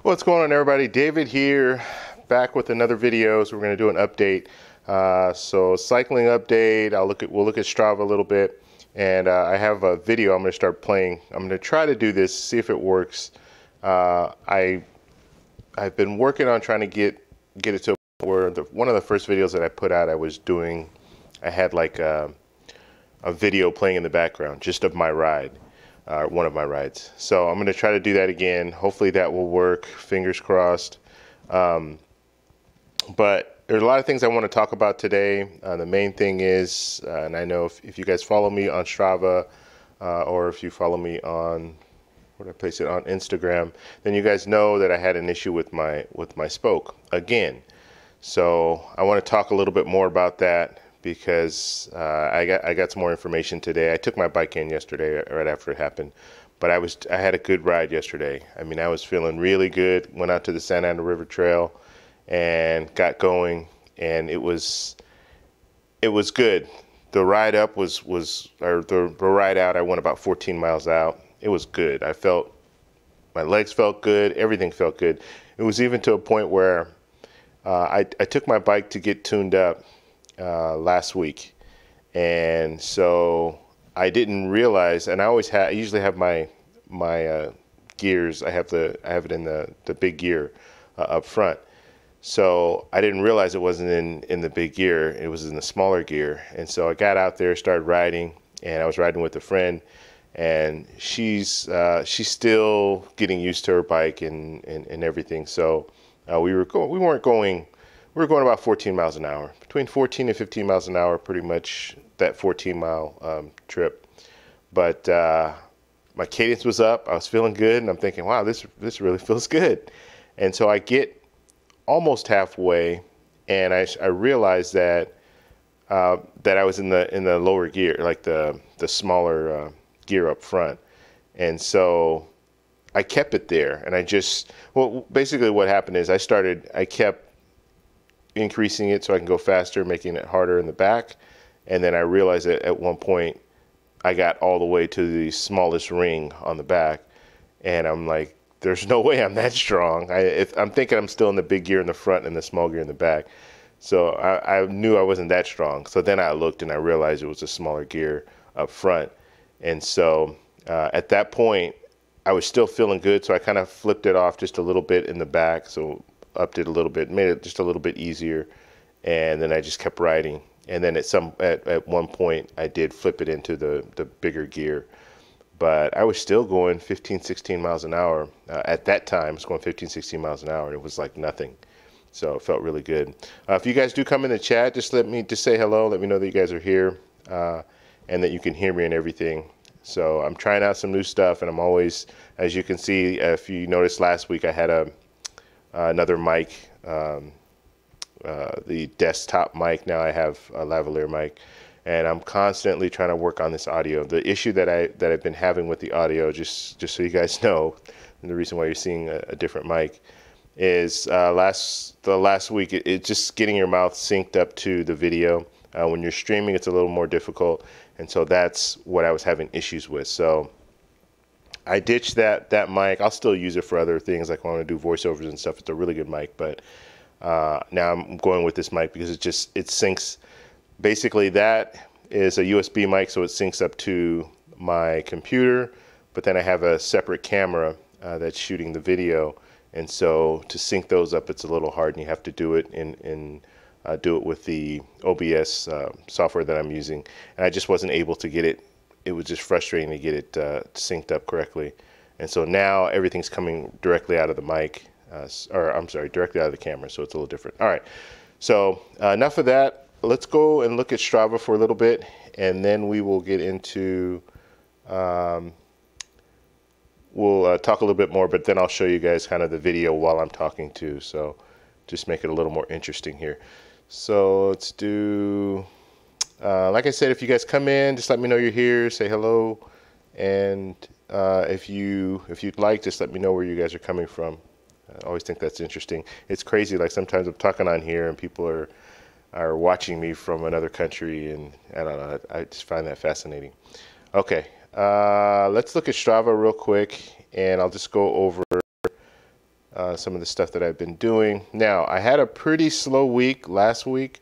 What's going on, everybody? David here, back with another video. So we're going to do an update. So cycling update. We'll look at Strava a little bit, and I have a video I'm going to start playing. I'm going to try to do this, see if it works. I've been working on trying to get it to where one of the first videos that I put out, I had like a video playing in the background just of my ride. One of my rides. So I'm going to try to do that again. Hopefully that will work. Fingers crossed. But there's a lot of things I want to talk about today. The main thing is, and I know if you guys follow me on Strava, or if you follow me on, where did I place it, on Instagram, then you guys know that I had an issue with my spoke again. So I want to talk a little bit more about that, because I got some more information today. I took my bike in yesterday right after it happened, but I had a good ride yesterday. I mean, I was feeling really good. Went out to the Santa Ana River Trail and got going, and it was good. The ride up or the ride out, I went about 14 miles out. It was good. My legs felt good. Everything felt good. It was even to a point where I took my bike to get tuned up last week, and so I didn't realize, and I usually have my gears. I have it in the big gear up front. So I didn't realize it wasn't in the big gear. It was in the smaller gear. And so I got out there, started riding, and I was riding with a friend, and she's still getting used to her bike and everything. So we were going about 14 miles an hour, between 14 and 15 miles an hour, pretty much that 14-mile trip. But my cadence was up. I was feeling good, and I'm thinking, wow, this really feels good. And so I get almost halfway, and I realized that I was in the lower gear, like the smaller gear up front. And so I kept it there, and basically what happened is I kept increasing it so I can go faster, making it harder in the back. And then I realized that at one point I got all the way to the smallest ring on the back, and I'm like, there's no way I'm that strong. I'm thinking I'm still in the big gear in the front and the small gear in the back. So I knew I wasn't that strong. So then I looked and I realized it was a smaller gear up front. And so at that point I was still feeling good. So I kind of flipped it off just a little bit in the back. So upped it a little bit, made it just a little bit easier, and then I just kept riding. And then at one point I did flip it into the bigger gear, but I was still going 15, 16 miles an hour. At that time, I was going 15, 16 miles an hour, and it was like nothing. So it felt really good. If you guys do come in the chat, just say hello. Let me know that you guys are here, and that you can hear me and everything. So I'm trying out some new stuff, and I'm always, as you can see, if you noticed last week, I had another mic, the desktop mic. Now I have a lavalier mic, and I'm constantly trying to work on this audio. The issue that I've been having with the audio, just so you guys know, and the reason why you're seeing a different mic, is the last week it's just getting your mouth synced up to the video. When you're streaming, it's a little more difficult, and so that's what I was having issues with. So I ditched that mic. I'll still use it for other things, like when I want to do voiceovers and stuff. It's a really good mic, but now I'm going with this mic because it syncs. Basically, that is a USB mic, so it syncs up to my computer, but then I have a separate camera that's shooting the video, and so to sync those up, it's a little hard, and you have to do it do it with the OBS software that I'm using, and I just wasn't able to get it. It was just frustrating to get it synced up correctly. And so now everything's coming directly out of the mic, directly out of the camera, so it's a little different. All right, so enough of that. Let's go and look at Strava for a little bit, and then we will get into, we'll talk a little bit more, but then I'll show you guys kind of the video while I'm talking too, so just make it a little more interesting here. So let's do... like I said, if you guys come in, just let me know you're here, say hello, and if you'd like, just let me know where you guys are coming from. I always think that's interesting. It's crazy, like sometimes I'm talking on here and people are watching me from another country, and I don't know, I just find that fascinating. Okay, let's look at Strava real quick, and I'll just go over some of the stuff that I've been doing. Now, I had a pretty slow week last week,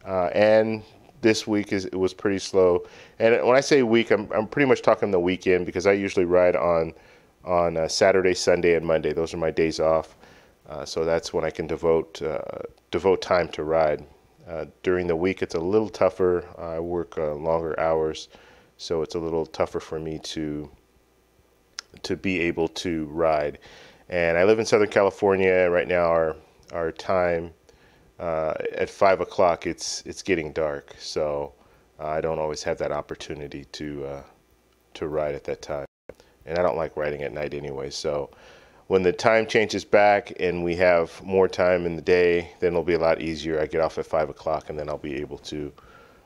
and this week it was pretty slow. And when I say week, I'm pretty much talking the weekend, because I usually ride on Saturday, Sunday, and Monday. Those are my days off, so that's when I can devote time to ride. During the week, it's a little tougher. I work longer hours, so it's a little tougher for me to be able to ride. And I live in Southern California right now. Our time at 5 o'clock, it's getting dark, so I don't always have that opportunity to ride at that time. And I don't like riding at night anyway. So when the time changes back and we have more time in the day, then it'll be a lot easier. I get off at 5 o'clock, and then I'll be able to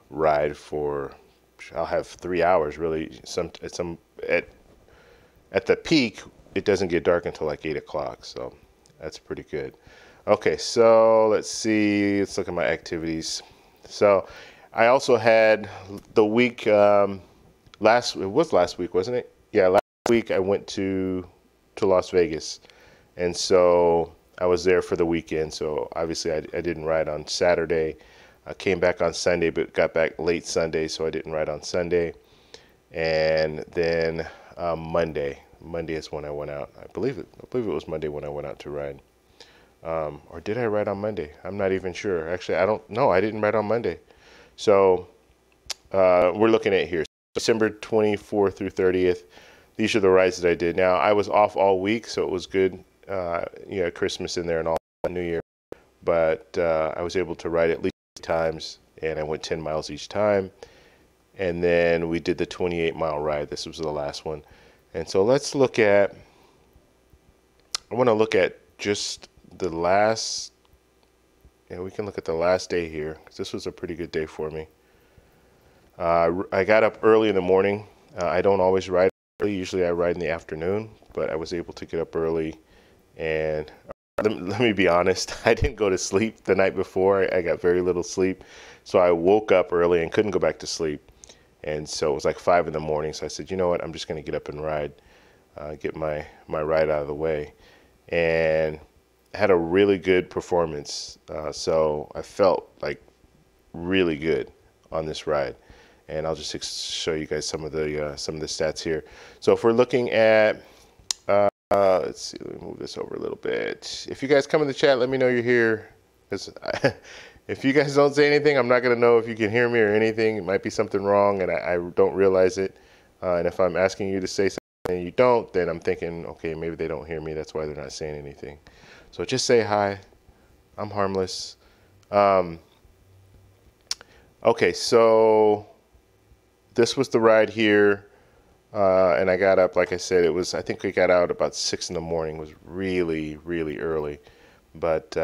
ride for, I'll have 3 hours really. At the peak, it doesn't get dark until like 8 o'clock, so that's pretty good. Okay, so let's see. Let's look at my activities. So I also had the week, it was last week, wasn't it? Yeah, last week I went to Las Vegas, and so I was there for the weekend. So obviously I didn't ride on Saturday. I came back on Sunday, but got back late Sunday, so I didn't ride on Sunday. And then Monday is when I went out. I believe it was Monday when I went out to ride. Or did I ride on Monday? I'm not even sure. Actually, I don't know. I didn't ride on Monday. So we're looking at here, December 24th through 30th. These are the rides that I did. Now, I was off all week, so it was good. Christmas in there and all, New Year. But I was able to ride at least 3 times, and I went 10 miles each time. And then we did the 28-mile ride. This was the last one. And so let's look at, I want to look at just the last, we can look at the last day here, because this was a pretty good day for me. I got up early in the morning. I don't always ride early. Usually I ride in the afternoon, but I was able to get up early. And let me be honest, I didn't go to sleep the night before. I got very little sleep. So I woke up early and couldn't go back to sleep. And so it was like 5 in the morning. So I said, you know what, I'm just going to get up and ride, get my ride out of the way. And I had a really good performance. So I felt like really good on this ride. And I'll just show you guys some of the stats here. So if we're looking at, let's see, let me move this over a little bit. If you guys come in the chat, let me know you're here. If you guys don't say anything, I'm not going to know if you can hear me or anything. It might be something wrong, and I don't realize it. And if I'm asking you to say something and you don't, then I'm thinking, okay, maybe they don't hear me. That's why they're not saying anything. So just say hi. I'm harmless. Okay, so this was the ride here. And I got up, like I said, I think we got out about 6 in the morning. It was really, really early. But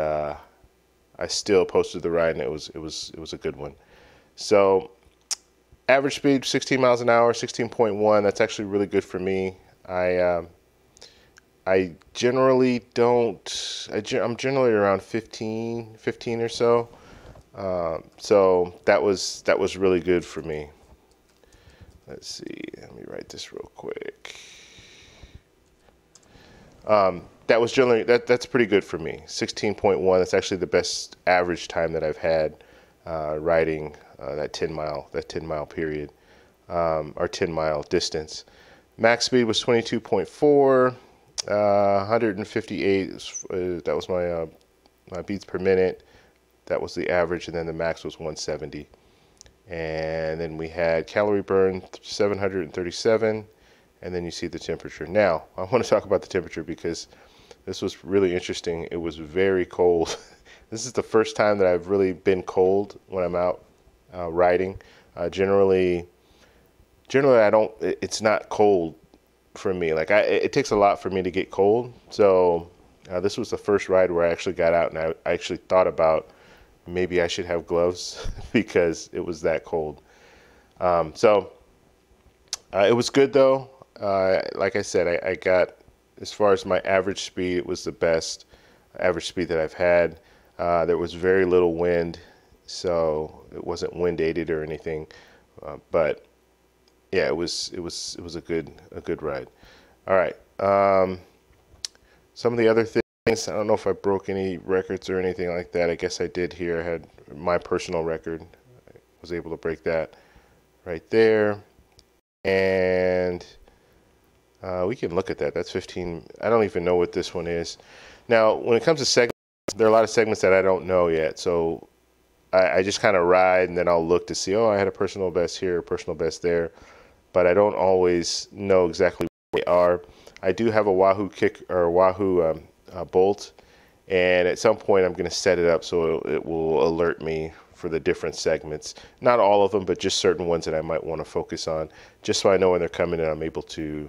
I still posted the ride, and it was a good one. So average speed 16 miles an hour, 16.1. That's actually really good for me. I generally don't. I'm generally around 15 or so. So that was really good for me. Let's see. Let me write this real quick. That was generally, that's pretty good for me. 16.1, that's actually the best average time that I've had riding that 10 mile period, or 10-mile distance. Max speed was 22.4, 158, that was my beats per minute. That was the average, and then the max was 170. And then we had calorie burn 737, and then you see the temperature. Now, I want to talk about the temperature because this was really interesting. It was very cold. This is the first time that I've really been cold when I'm out riding. Generally I don't. It's not cold for me. Like it takes a lot for me to get cold. So this was the first ride where I actually got out, and I actually thought about maybe I should have gloves because it was that cold. So it was good though. Like I said, I got, as far as my average speed, it was the best average speed that I've had. There was very little wind, so it wasn't wind aided or anything. But yeah, it was a good ride. All right. Some of the other things I don't know if I broke any records or anything like that. I guess I did here. I had my personal record. I was able to break that right there. And we can look at that. That's 15. I don't even know what this one is. Now, when it comes to segments, there are a lot of segments that I don't know yet. So I just kind of ride, and then I'll look to see, oh, I had a personal best here, a personal best there. But I don't always know exactly what they are. I do have a Wahoo kick or Wahoo bolt, and at some point I'm going to set it up so it will alert me for the different segments. Not all of them, but just certain ones that I might want to focus on, just so I know when they're coming and I'm able to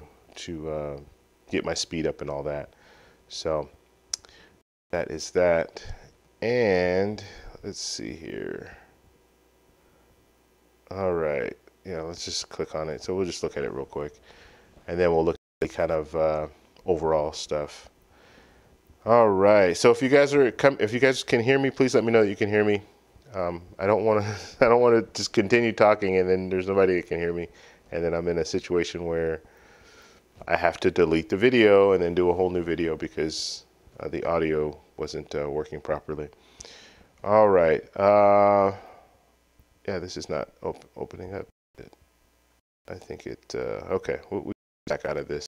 get my speed up and all that. So that is that. And let's see here. All right. Yeah, let's just click on it. So we'll just look at it real quick, and then we'll look at the kind of overall stuff. All right. So if you guys can hear me, please let me know that you can hear me. I don't want to just continue talking and then there's nobody that can hear me, and then I'm in a situation where I have to delete the video and then do a whole new video because the audio wasn't working properly. All right. Yeah, this is not opening up. I think it. Okay, we'll back out of this.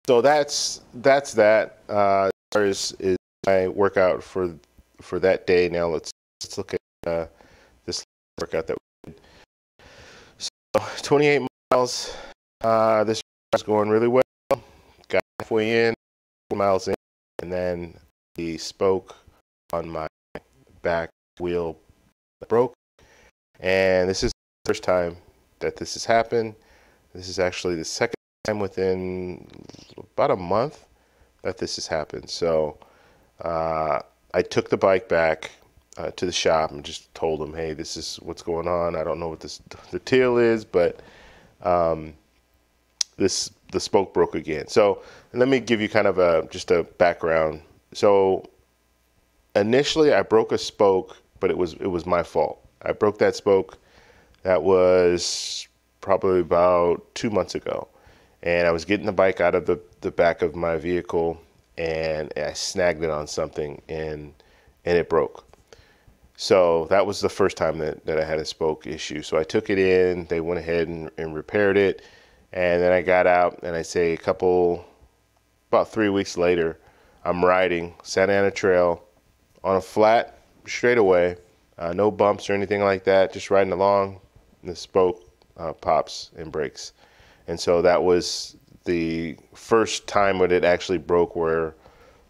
So that's that. As far as is my workout for that day. Now let's look at this workout that we did. So 28 miles. This was going really well. Got halfway in, 4 miles in, and then the spoke on my back wheel broke. And this is the first time that this has happened. This is actually the second time within about a month that this has happened. So I took the bike back to the shop and just told them, hey, this is what's going on. I don't know what the deal is, but the spoke broke again. So let me give you kind of just a background. So initially I broke a spoke, but it was my fault. I broke that spoke. That was probably about 2 months ago. And I was getting the bike out of the back of my vehicle, and I snagged it on something, and it broke. So that was the first time that I had a spoke issue. So I took it in, they went ahead and repaired it. And then I got out, and I'd say about 3 weeks later, I'm riding Santa Ana Trail on a flat straightaway, no bumps or anything like that, just riding along, and the spoke pops and breaks. And so that was the first time when it actually broke where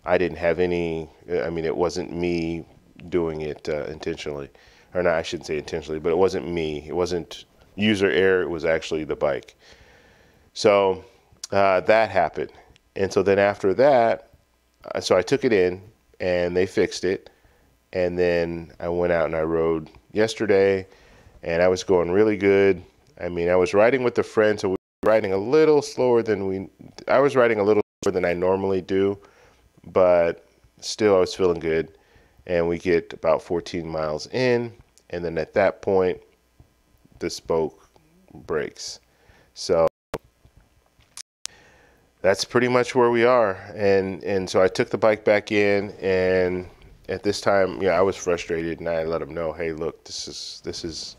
I didn't have any, I mean, it wasn't me doing it intentionally. Or not, I shouldn't say intentionally, but it wasn't me. It wasn't user error, it was actually the bike. So that happened. And so then after that, so I took it in and they fixed it. And then I went out and I rode yesterday, and I was going really good. I mean, I was riding with a friend, so we were riding a little slower than I was riding a little slower than I normally do, but still I was feeling good. And we get about 14 miles in, and then at that point, the spoke breaks. So that's pretty much where we are. And so I took the bike back in, and at this time, I was frustrated, and I let them know, hey, look, this is this is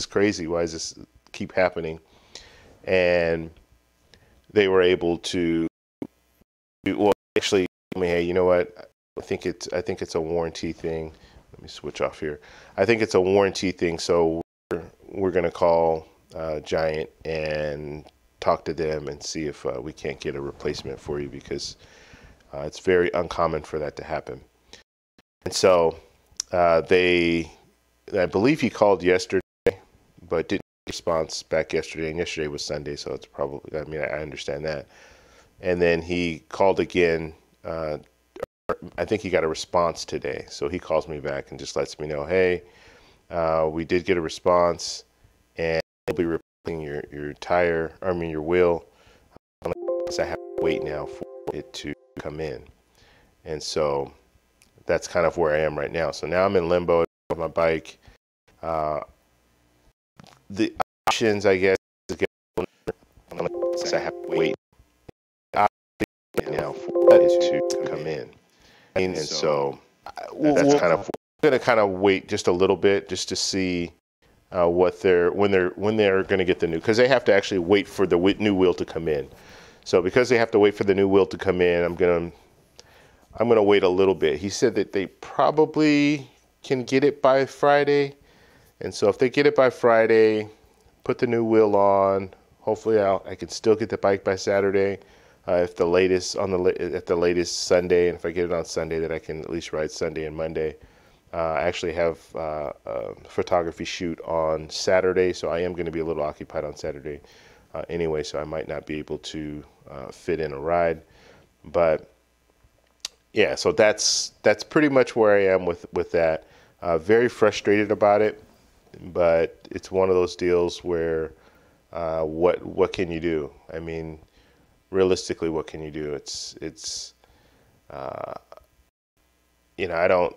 crazy. Why does this keep happening? And they were able to, well, actually, tell me, hey, you know what? I think it's a warranty thing. Let me switch off here. I think it's a warranty thing. So we're gonna call Giant and talk to them and see if we can't get a replacement for you, because it's very uncommon for that to happen. And so I believe he called yesterday, but didn't get a response back yesterday. And yesterday was Sunday, so it's probably, I mean, I understand that. And then he called again. I think he got a response today. So he calls me back and just lets me know, hey, we did get a response, and we'll be replacing your tire, your wheel. I have to wait now for it to come in. And so that's kind of where I am right now. So now I'm in limbo with my bike. The options, I guess, is I have to wait now for it to come in. And so that's kind of, we're going to kind of wait just a little bit just to see what when they're going to get the new, because they have to actually wait for the new wheel to come in. So because they have to wait for the new wheel to come in, I'm gonna wait a little bit. He said that they probably can get it by Friday, and so if they get it by Friday, put the new wheel on. Hopefully, I can still get the bike by Saturday. If the latest at the latest Sunday, and if I get it on Sunday, that I can at least ride Sunday and Monday. I actually have a photography shoot on Saturday, so I am going to be a little occupied on Saturday anyway, so I might not be able to fit in a ride. But yeah, so that's pretty much where I am with that. Very frustrated about it, but it's one of those deals where what can you do? I mean, realistically, what can you do? It's you know,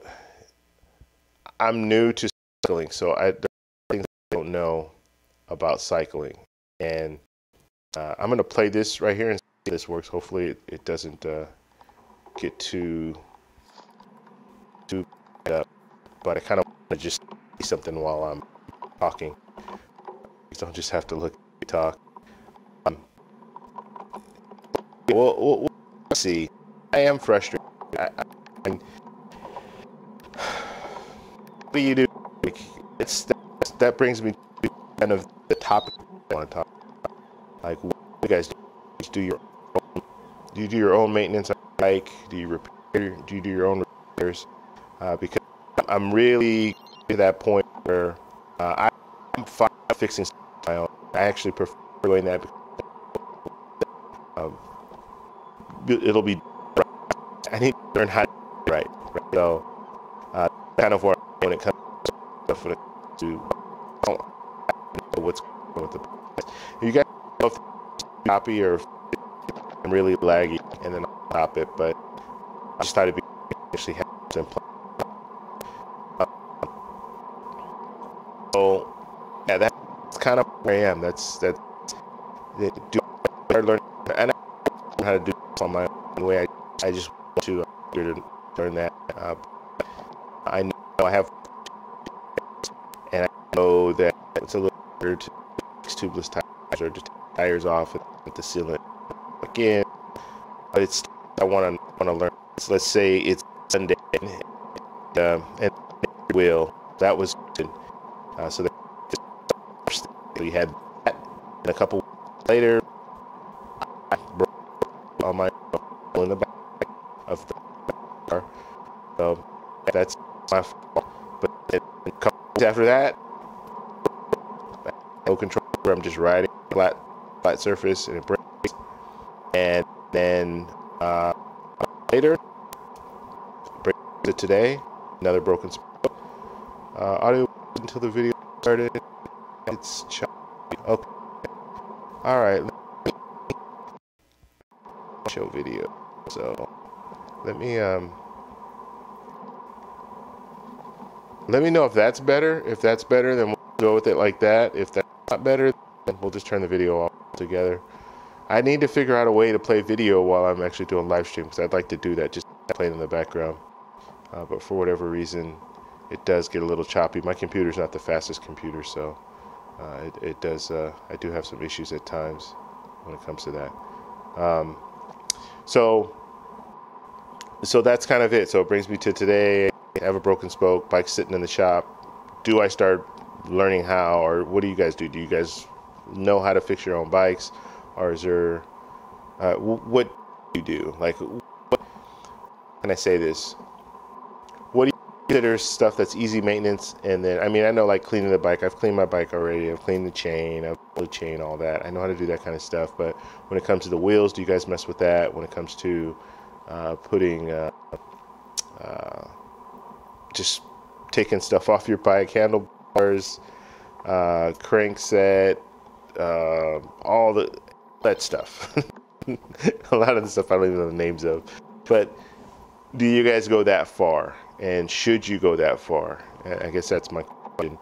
I'm new to cycling, so I don't know about cycling, and I'm gonna play this right here and see if this works. Hopefully it doesn't get too up, but I kind of want to just see something while I'm talking. You don't just have to look at me talk. We'll see. I am frustrated. What do you do? Like, that brings me to kind of the topic I want to talk about. Like, what do you guys do? Do you do your own maintenance on your bike? Do you do your own repairs? Because I'm really to that point where I'm fine fixing stuff on my own. I actually prefer doing that because it'll be right. I need to learn how to do it right. So kind of when it comes to stuff, when it comes to I don't know what's going on with the bike. You guys know if it's choppy or if I'm really laggy, and then I'll stop it, but I just thought it'd be actually have some plan. So yeah, that's kind of where I am. That's do I learn, and I learn how to do this on my own way. I just want to learn that. I know I have, and I know that it's a little harder to fix tubeless tires or just take tires off and to seal it again. But it's I want to learn. So let's say it's Sunday and wheel that was good. So we had that, and a couple later I broke on my in the back of the car. So that's my fault. But a couple days after that, no control. I'm just riding flat surface and it breaks. And then later, breaks it today. Another broken spot. Audio until the video started. It's choppy. Okay. All right. Show video. So let me know if that's better. If that's better, then we'll go with it like that. If that's not better, then we'll just turn the video off together. I need to figure out a way to play video while I'm actually doing live stream, because I'd like to do that, just play it in the background. But for whatever reason, it does get a little choppy. My computer's not the fastest computer, so it does. I do have some issues at times when it comes to that. So that's kind of it. So it brings me to today. I have a broken spoke, bike sitting in the shop. Do I start learning how, or what do you guys do? Do you guys know how to fix your own bikes, or is there what do you do? Like, what can I say this? What do you consider stuff that's easy maintenance? And then, I mean, I know, like, cleaning the bike. I've cleaned my bike already. I've cleaned the chain. I've pulled the chain, all that. I know how to do that kind of stuff. But when it comes to the wheels, do you guys mess with that? When it comes to putting just taking stuff off your bike, handlebars, crankset, all that stuff. A lot of the stuff I don't even know the names of. But do you guys go that far? And should you go that far? I guess that's my question.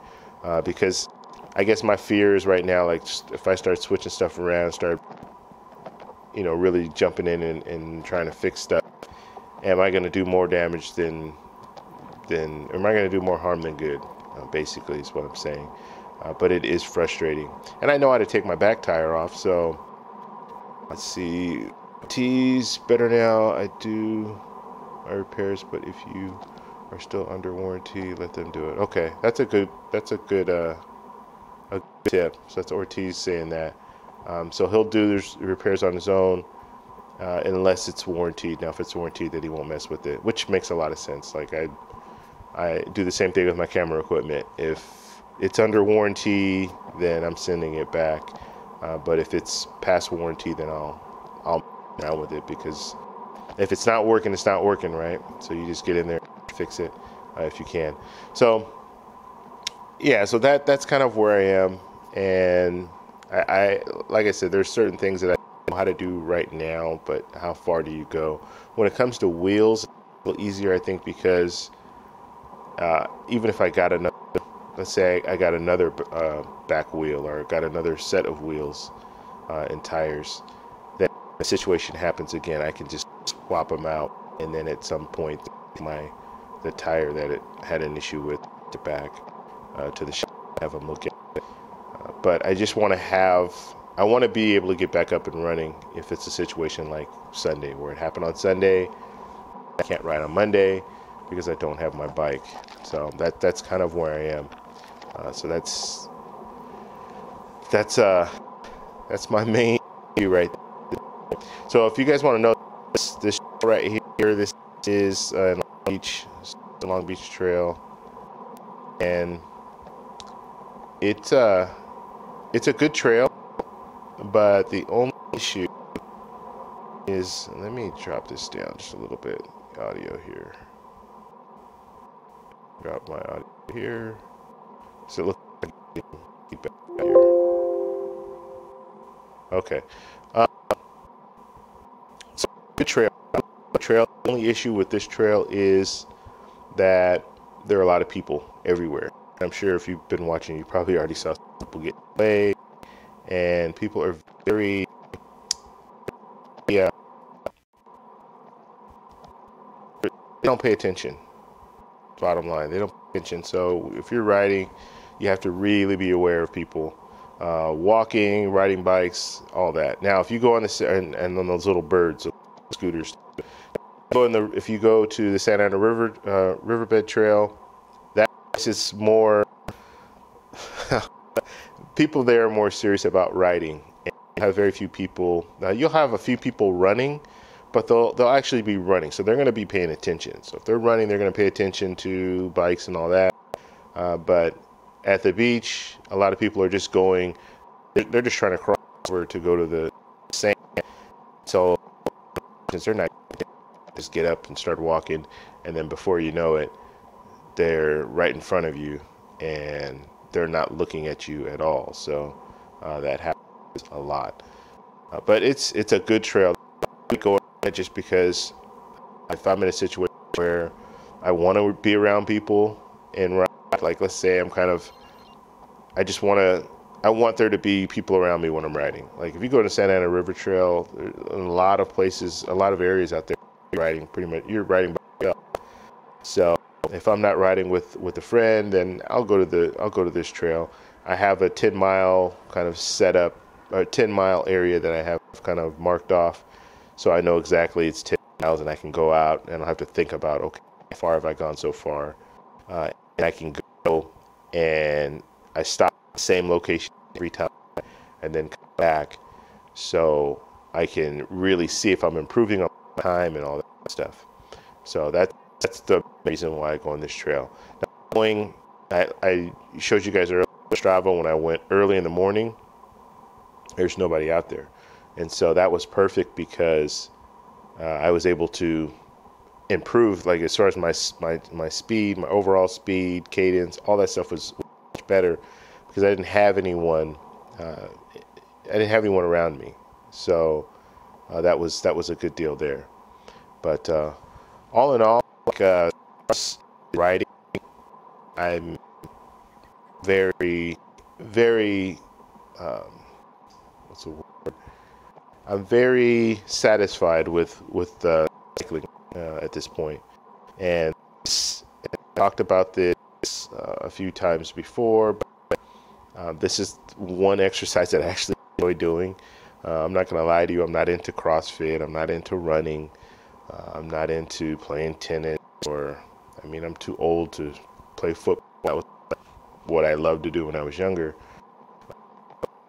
Because I guess my fear is right now, like, if I start switching stuff around, start you know, really jumping in and trying to fix stuff, am I going to do more damage than am I going to do more harm than good? Basically, is what I'm saying. But it is frustrating, and I know how to take my back tire off. So let's see, T's better now. I do my repairs, but if you are still under warranty, let them do it. Okay, that's a good a good tip. So that's Ortiz saying that. So he'll do the repairs on his own unless it's warranted. Now, if it's warranted, then he won't mess with it, which makes a lot of sense. Like I do the same thing with my camera equipment. If it's under warranty, then I'm sending it back. But if it's past warranty, then I'll down with it, because if it's not working, it's not working, right? So you just get in there, fix it if you can. So yeah, so that's kind of where I am, and I like I said, there's certain things that I know how to do right now, but how far do you go? When it comes to wheels, it's a little easier, I think, because even if I got another, let's say I got another back wheel, or got another set of wheels and tires, then the situation happens again, I can just swap them out, and then at some point the tire that it had an issue with, the back to the shop, have them look at it. But I just want to I want to be able to get back up and running if it's a situation like Sunday, where it happened on Sunday. I can't ride on Monday because I don't have my bike. So that's kind of where I am. So that's my main issue right there. So if you guys want to know, this right here, this is Long Beach, the Long Beach Trail, and it's a good trail, but the only issue is, let me drop this down just a little bit, audio here. Drop my audio here. So it looks like feedback here. Okay. So good trail. The only issue with this trail is that there are a lot of people everywhere. I'm sure if you've been watching, you probably already saw people get away, and people are very, yeah, they don't pay attention. Bottom line, they don't pay attention. So if you're riding, you have to really be aware of people walking, riding bikes, all that. Now, if you go on and on those little birds, scooters, if you go to the Santa Ana Riverbed Trail, that's just more. People there are more serious about riding, and you have very few people. Now, you'll have a few people running, but they'll actually be running, so they're going to be paying attention. So if they're running, they're going to pay attention to bikes and all that. But at the beach, a lot of people are just going. They're just trying to cross over to go to the sand. So since they're not, just get up and start walking, and then before you know it, they're right in front of you, and they're not looking at you at all. So that happens a lot. But it's a good trail. We go just because if I'm in a situation where I want to be around people and ride, like let's say I want there to be people around me when I'm riding. Like if you go to Santa Ana River Trail, there's a lot of places, a lot of areas out there you're riding by yourself. So if I'm not riding with a friend, then I'll go to this trail. I have a 10-mile kind of setup, or 10-mile area that I have kind of marked off, so I know exactly it's 10 miles, and I can go out and I don't have to think about, okay, how far have I gone so far, and I can go and I stop at the same location every time and then come back, so I can really see if I'm improving on time and all that stuff. So that's the reason why I go on this trail. Now, I showed you guys earlier Strava when I went early in the morning. There's nobody out there, and so that was perfect because I was able to improve, like as far as my speed, my overall speed, cadence, all that stuff was much better because I didn't have anyone. I didn't have anyone around me, so that was a good deal there. But all in all, like riding, I'm very, very what's the word? I'm very satisfied with cycling at this point. And I talked about this a few times before, but this is one exercise that I actually enjoy doing. I'm not going to lie to you, I'm not into CrossFit, I'm not into running, I'm not into playing tennis, or, I mean, I'm too old to play football. That was what I loved to do when I was younger. At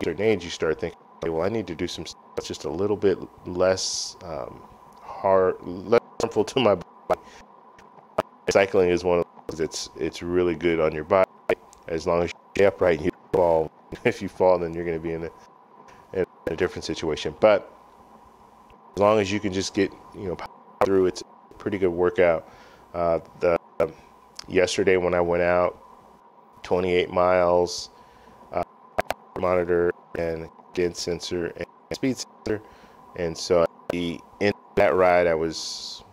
a certain age, you start thinking, okay, well, I need to do some stuff that's just a little bit less less harmful to my body. Cycling is one of those, it's really good on your body, as long as you stay upright and you fall. If you fall, then you're going to be in a different situation. But as long as you can just get, power through, it's a pretty good workout. Yesterday when I went out, 28 miles, monitor and cadence sensor and speed sensor, and so in that ride I was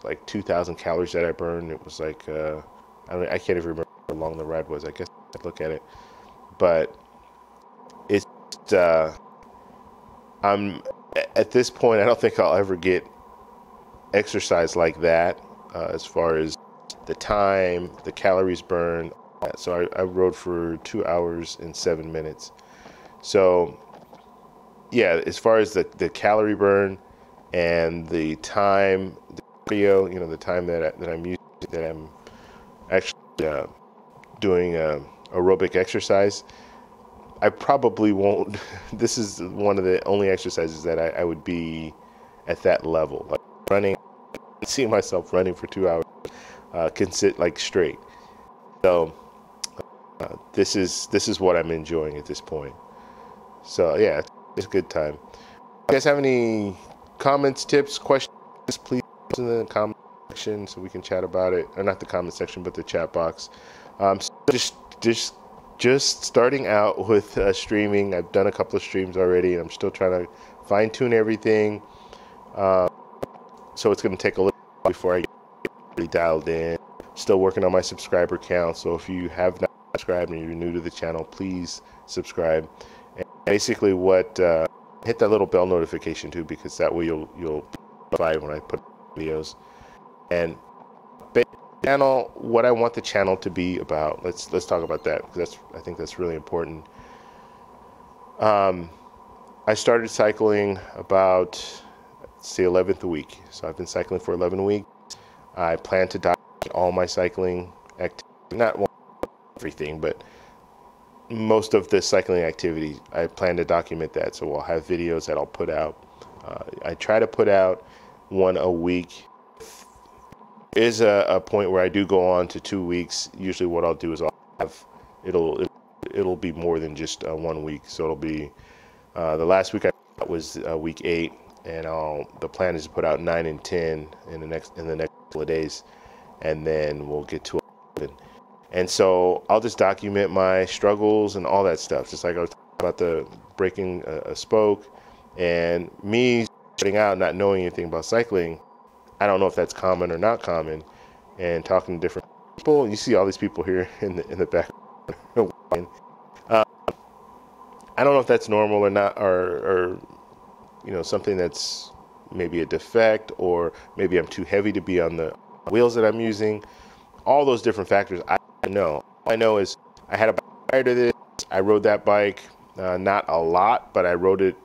like 2,000 calories that I burned. It was like I can't even remember how long the ride was. I guess I'd look at it, but it's I'm at this point, I don't think I'll ever get exercise like that, as far as the time, the calories burned. So I rode for 2 hours and 7 minutes. So yeah, as far as the calorie burn and the time, the cardio, the time that I'm using, that I'm actually doing aerobic exercise, I probably won't. This is one of the only exercises that I would be at that level. Like running, see myself running for 2 hours, can sit like straight. So this is what I'm enjoying at this point. So yeah, it's a good time. If you guys have any comments, tips, questions, please put in the comment section so we can chat about it. Or not the comment section, but the chat box. So just starting out with streaming. I've done a couple of streams already, and I'm still trying to fine tune everything. So it's going to take a little while before I get really dialed in. Still working on my subscriber count. So if you have not subscribed and you're new to the channel, please subscribe. And basically, hit that little bell notification too, because that way you'll be notified when I put videos. And channel, what I want the channel to be about. Let's talk about that, because I think that's really important. I started cycling about, it's the 11th week, so I've been cycling for 11 weeks. I plan to document all my cycling activity, not everything, but most of the cycling activity. I plan to document that, so we'll have videos that I'll put out. I try to put out one a week. Is a point where I do go on to 2 weeks. Usually what I'll do is it'll be more than just 1 week. So it'll be the last week I was week 8, and the plan is to put out 9 and 10 in the next couple of days, and then we'll get to 11. And so I'll just document my struggles and all that stuff, just like I was talking about the breaking a spoke, and me starting out not knowing anything about cycling. I don't know if that's common or not common, and talking to different people. You see all these people here in the back. I don't know if that's normal or not, or something that's maybe a defect, or maybe I'm too heavy to be on the wheels that I'm using. All those different factors, I don't know. All I know is I had a bike prior to this. I rode that bike, not a lot, but I rode it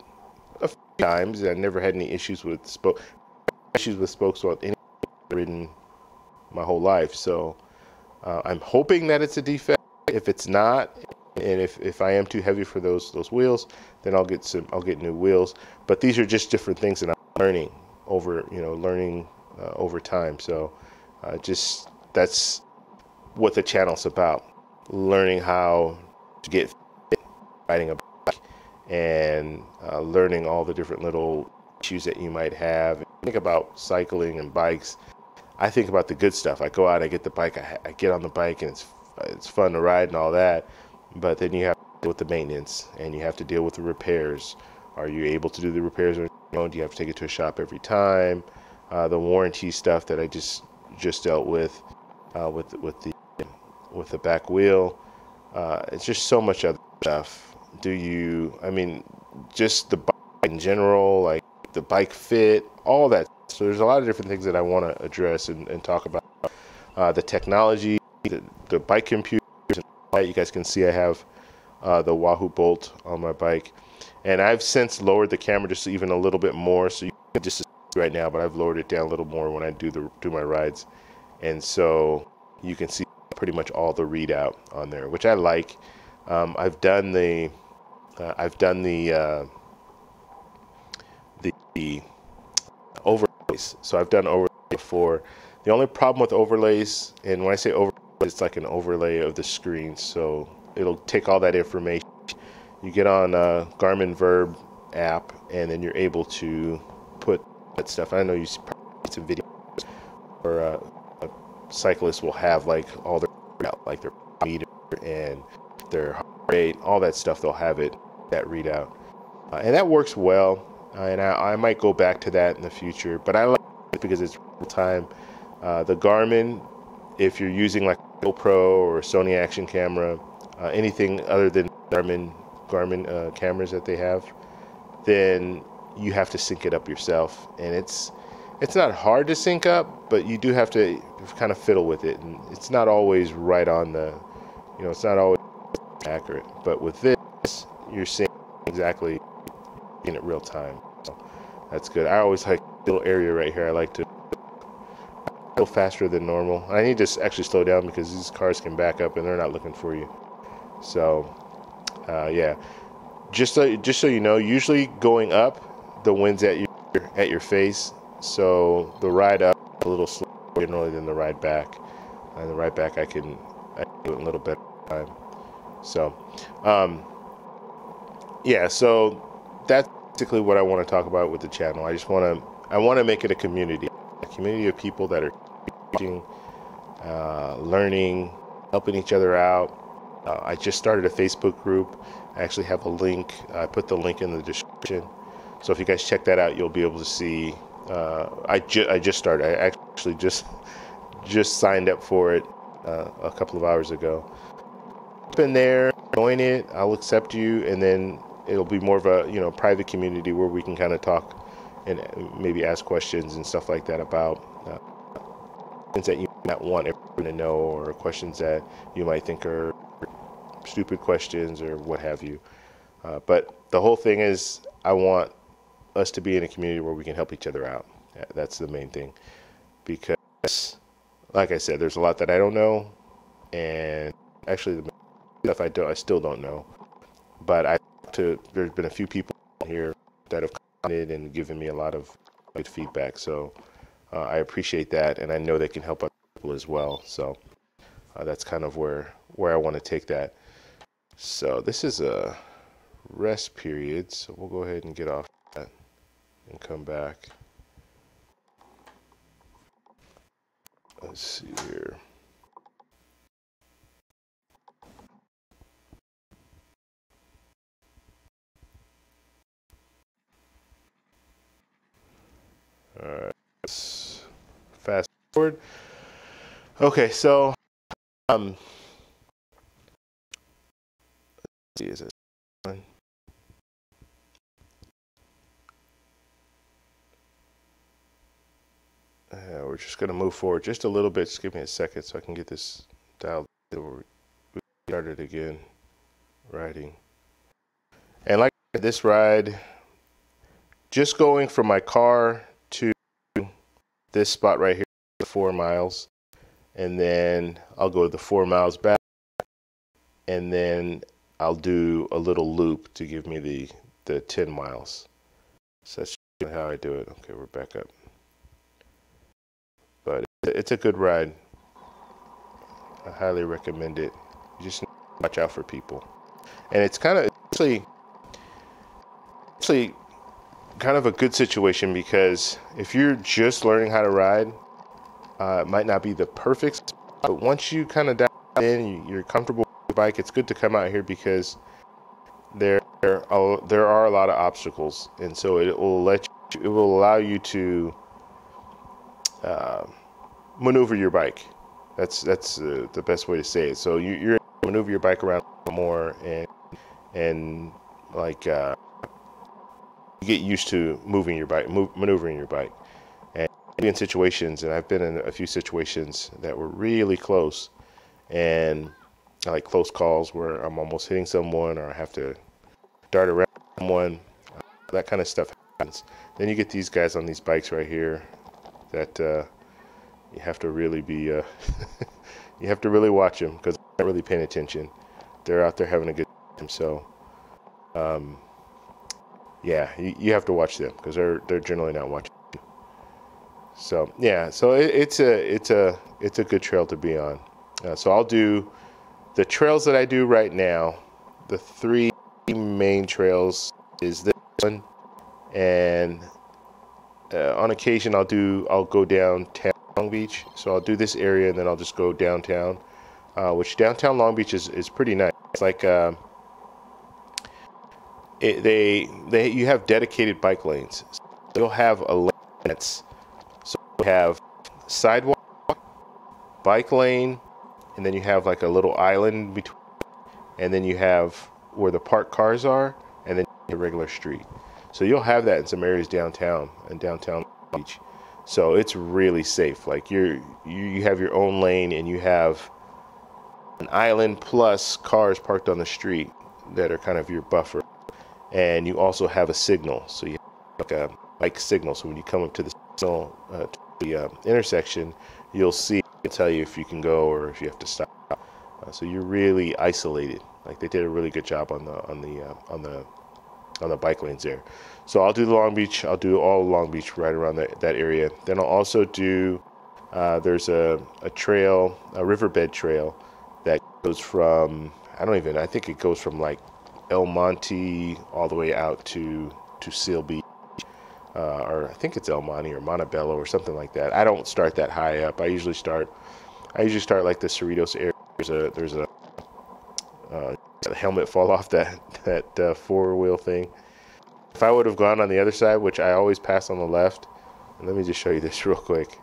a few times. I never had any issues with spokes with any ridden my whole life. So I'm hoping that it's a defect. If it's not, and if I am too heavy for those wheels, then I'll get new wheels. But these are just different things that I'm learning over over time. So that's what the channel's about: learning how to get fit, riding a bike, and learning all the different little issues that you might have. Think about cycling and bikes. I think about the good stuff. I go out, I get the bike, I get on the bike, and it's fun to ride and all that. But then you have to deal with the maintenance, and you have to deal with the repairs. Are you able to do the repairs, or do you have to take it to a shop every time? The warranty stuff that I just dealt with the back wheel. It's just so much other stuff. I mean, just the bike in general, like the bike fit, all that. So there's a lot of different things that I want to address and talk about. The technology, the bike computers, and all that. You guys can see I have the Wahoo Bolt on my bike, and I've since lowered the camera just even a little bit more, so you can just see right now, but I've lowered it down a little more when I do my rides, and so you can see pretty much all the readout on there, which I like. I've done the overlays. So I've done overlays before. The only problem with overlays, and when I say overlay, it's like an overlay of the screen. So it'll take all that information. You get on Garmin Verb app, and then you're able to put that stuff. I know you see some videos where cyclists will have like all their, like their meter and their heart rate, all that stuff. They'll have it, that readout, and that works well. And I might go back to that in the future, but I like it because it's real time. The Garmin, if you're using like a GoPro or a Sony action camera, anything other than Garmin cameras that they have, then you have to sync it up yourself. And it's not hard to sync up, but you do have to kind of fiddle with it. And it's not always right on the, it's not always accurate. But with this, you're seeing exactly in it real time, so that's good. I always like a little area right here. I like to go faster than normal. I need to actually slow down because these cars can back up and they're not looking for you. So yeah, just so you know, usually going up, the wind's at your face, so the ride up a little slower generally than the ride back, and the ride back I can do it in a little better time. So yeah, so that's basically what I want to talk about with the channel. I want to make it a community of people that are teaching, learning, helping each other out. I just started a Facebook group. I actually have a link. I put the link in the description. So if you guys check that out, you'll be able to see. I just started. I actually just signed up for it a couple of hours ago. Up in there, join it. I'll accept you, and then it'll be more of a private community where we can kind of talk and maybe ask questions and stuff like that about things that you might want everyone to know, or questions that you might think are stupid questions or what have you. But the whole thing is, I want us to be in a community where we can help each other out. That's the main thing, because like I said, there's a lot that I don't know, and actually the stuff I still don't know. But there's been a few people here that have commented and given me a lot of good feedback, so I appreciate that, and I know they can help other people as well. So that's kind of where I want to take that. So this is a rest period, so we'll go ahead and get off that and come back. Let's see here. All right, let's fast forward. Okay, so let's see, is it one? We're just gonna move forward just a little bit. Just give me a second so I can get this dialed. We started again riding, and like this ride, just going from my car to this spot right here, 4 miles, and then I'll go the 4 miles back, and then I'll do a little loop to give me the 10 miles. So that's how I do it. Okay, we're back up. But it's a good ride. I highly recommend it. You just need to watch out for people. And it's kind of actually kind of a good situation, because if you're just learning how to ride, it might not be the perfect spot, but once you kind of dive in, you're comfortable with the bike, it's good to come out here, because there are a lot of obstacles, and so it will allow you to maneuver your bike. That's the best way to say it. So you're able to maneuver your bike around more, and like get used to moving your bike, maneuvering your bike. And in situations, and I've been in a few situations that were really close, and like close calls where I'm almost hitting someone or I have to dart around someone, that kind of stuff happens. Then you get these guys on these bikes right here that you have to really be, you have to really watch them because they're not really paying attention. They're out there having a good time. So, yeah, you have to watch them because they're generally not watching you. So yeah, so it's a good trail to be on. So I'll do the trails that I do right now. The 3 main trails is this one, and on occasion I'll go downtown Long Beach. So I'll do this area and then I'll just go downtown, which downtown Long Beach is pretty nice. It's like you have dedicated bike lanes. So you'll have a lane that's, so you have sidewalk, bike lane, and then you have like a little island between, and then you have where the parked cars are, and then the regular street. So you'll have that in some areas downtown and downtown Beach. So it's really safe. Like you have your own lane and you have an island plus cars parked on the street that are kind of your buffer. And you also have a signal. So you have like a bike signal. So when you come up to the signal, to the intersection, you'll see it tell you if you can go or if you have to stop. So you're really isolated. Like they did a really good job on the bike lanes there. So I'll do the Long Beach. I'll do all Long Beach right around that area. Then I'll also do. There's a trail, a riverbed trail, that goes from I think it goes from like El Monte all the way out to Seal Beach, or I think it's El Monte or Montebello or something like that. I don't start that high up. I usually start like the Cerritos area. There's a helmet fall off that 4-wheel thing. If I would have gone on the other side, which I always pass on the left, and let me just show you this real quick.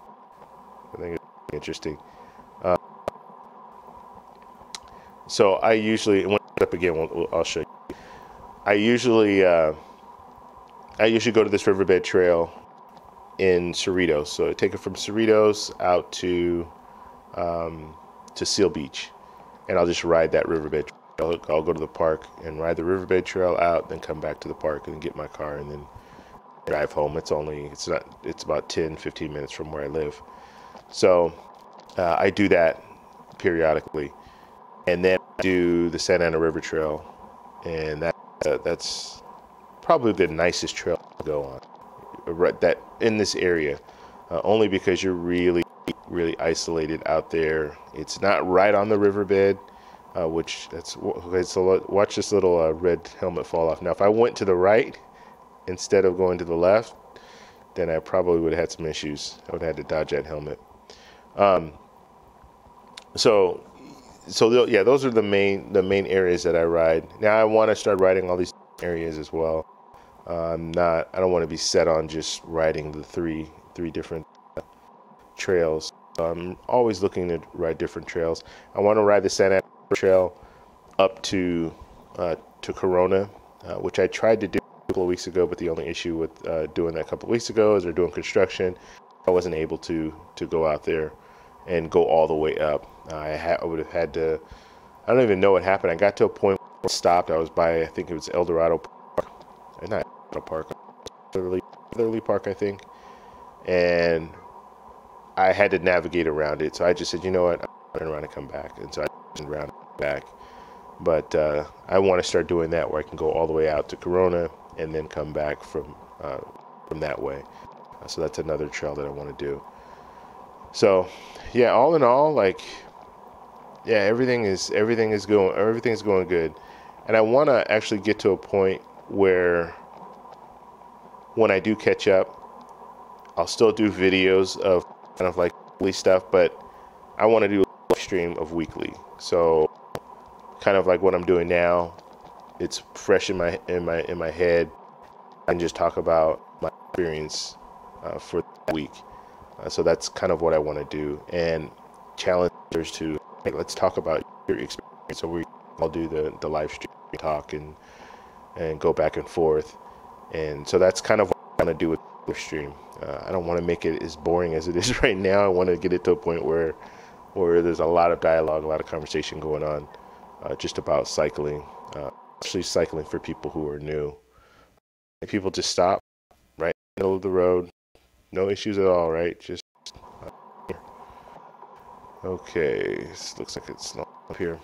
I think it's interesting. So I usually, when I up again, I'll show you. I usually go to this riverbed trail in Cerritos. So I take it from Cerritos out to Seal Beach, and I'll just ride that riverbed trail. I'll go to the park and ride the riverbed trail out, then come back to the park and get my car and then drive home. It's about 10-15 minutes from where I live. So I do that periodically, and then I do the Santa Ana River Trail, and that's probably the nicest trail to go on that in this area, only because you're really isolated out there. It's not right on the riverbed, so watch this little red helmet fall off. Now if I went to the right instead of going to the left, then I probably would have had some issues. I would have had to dodge that helmet. So yeah, those are the main areas that I ride. Now I want to start riding all these areas as well. I don't want to be set on just riding the three different trails. I'm always looking to ride different trails. I want to ride the Santa Ana Trail up to Corona, which I tried to do a couple of weeks ago, but the only issue with doing that a couple of weeks ago is they're doing construction. I wasn't able to go out there and go all the way up. I would have had to. I don't even know what happened. I got to a point where I stopped. I was by, I think it was El Dorado Park, not El Dorado Park, Featherly Park, I think, and I had to navigate around it. So I just said, you know what, I'm turn around and come back. And so I turned around and back. But I want to start doing that where I can go all the way out to Corona and then come back from that way. So that's another trail that I want to do. So yeah, all in all, like, yeah, everything is going good. And I want to actually get to a point where when I do catch up, I'll still do videos of kind of like weekly stuff, but I want to do a live stream of weekly. So kind of like what I'm doing now, it's fresh in my head. I can just talk about my experience for the week. So that's kind of what I want to do, and challenge others to, hey, let's talk about your experience. So I'll do the live stream talk and go back and forth. And so that's kind of what I want to do with the stream. I don't want to make it as boring as it is right now. I want to get it to a point where there's a lot of dialogue, a lot of conversation going on, just about cycling, especially cycling for people who are new. And people just stop right in the middle of the road, no issues at all, right? Just okay. This looks like it's not up here.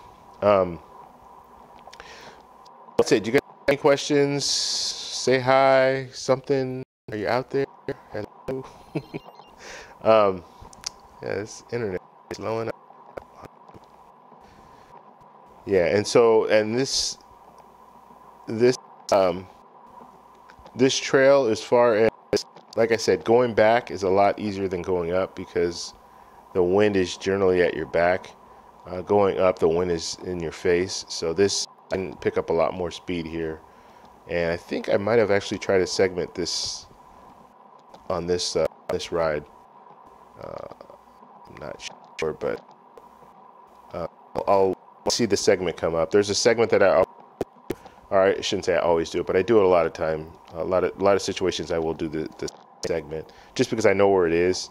That's it. Do you guys have any questions? Say hi. Something. Are you out there? Hello. Yeah, this internet is slowing up. Yeah, and so this trail, as far as, like I said, going back is a lot easier than going up because the wind is generally at your back. Going up, the wind is in your face. So this, I can pick up a lot more speed here. And I think I might have actually tried to segment this on this ride. I'm not sure, but I'll see the segment come up. There's a segment that I shouldn't say I always do it, but I do it a lot of time. A lot of situations I will do the segment just because I know where it is.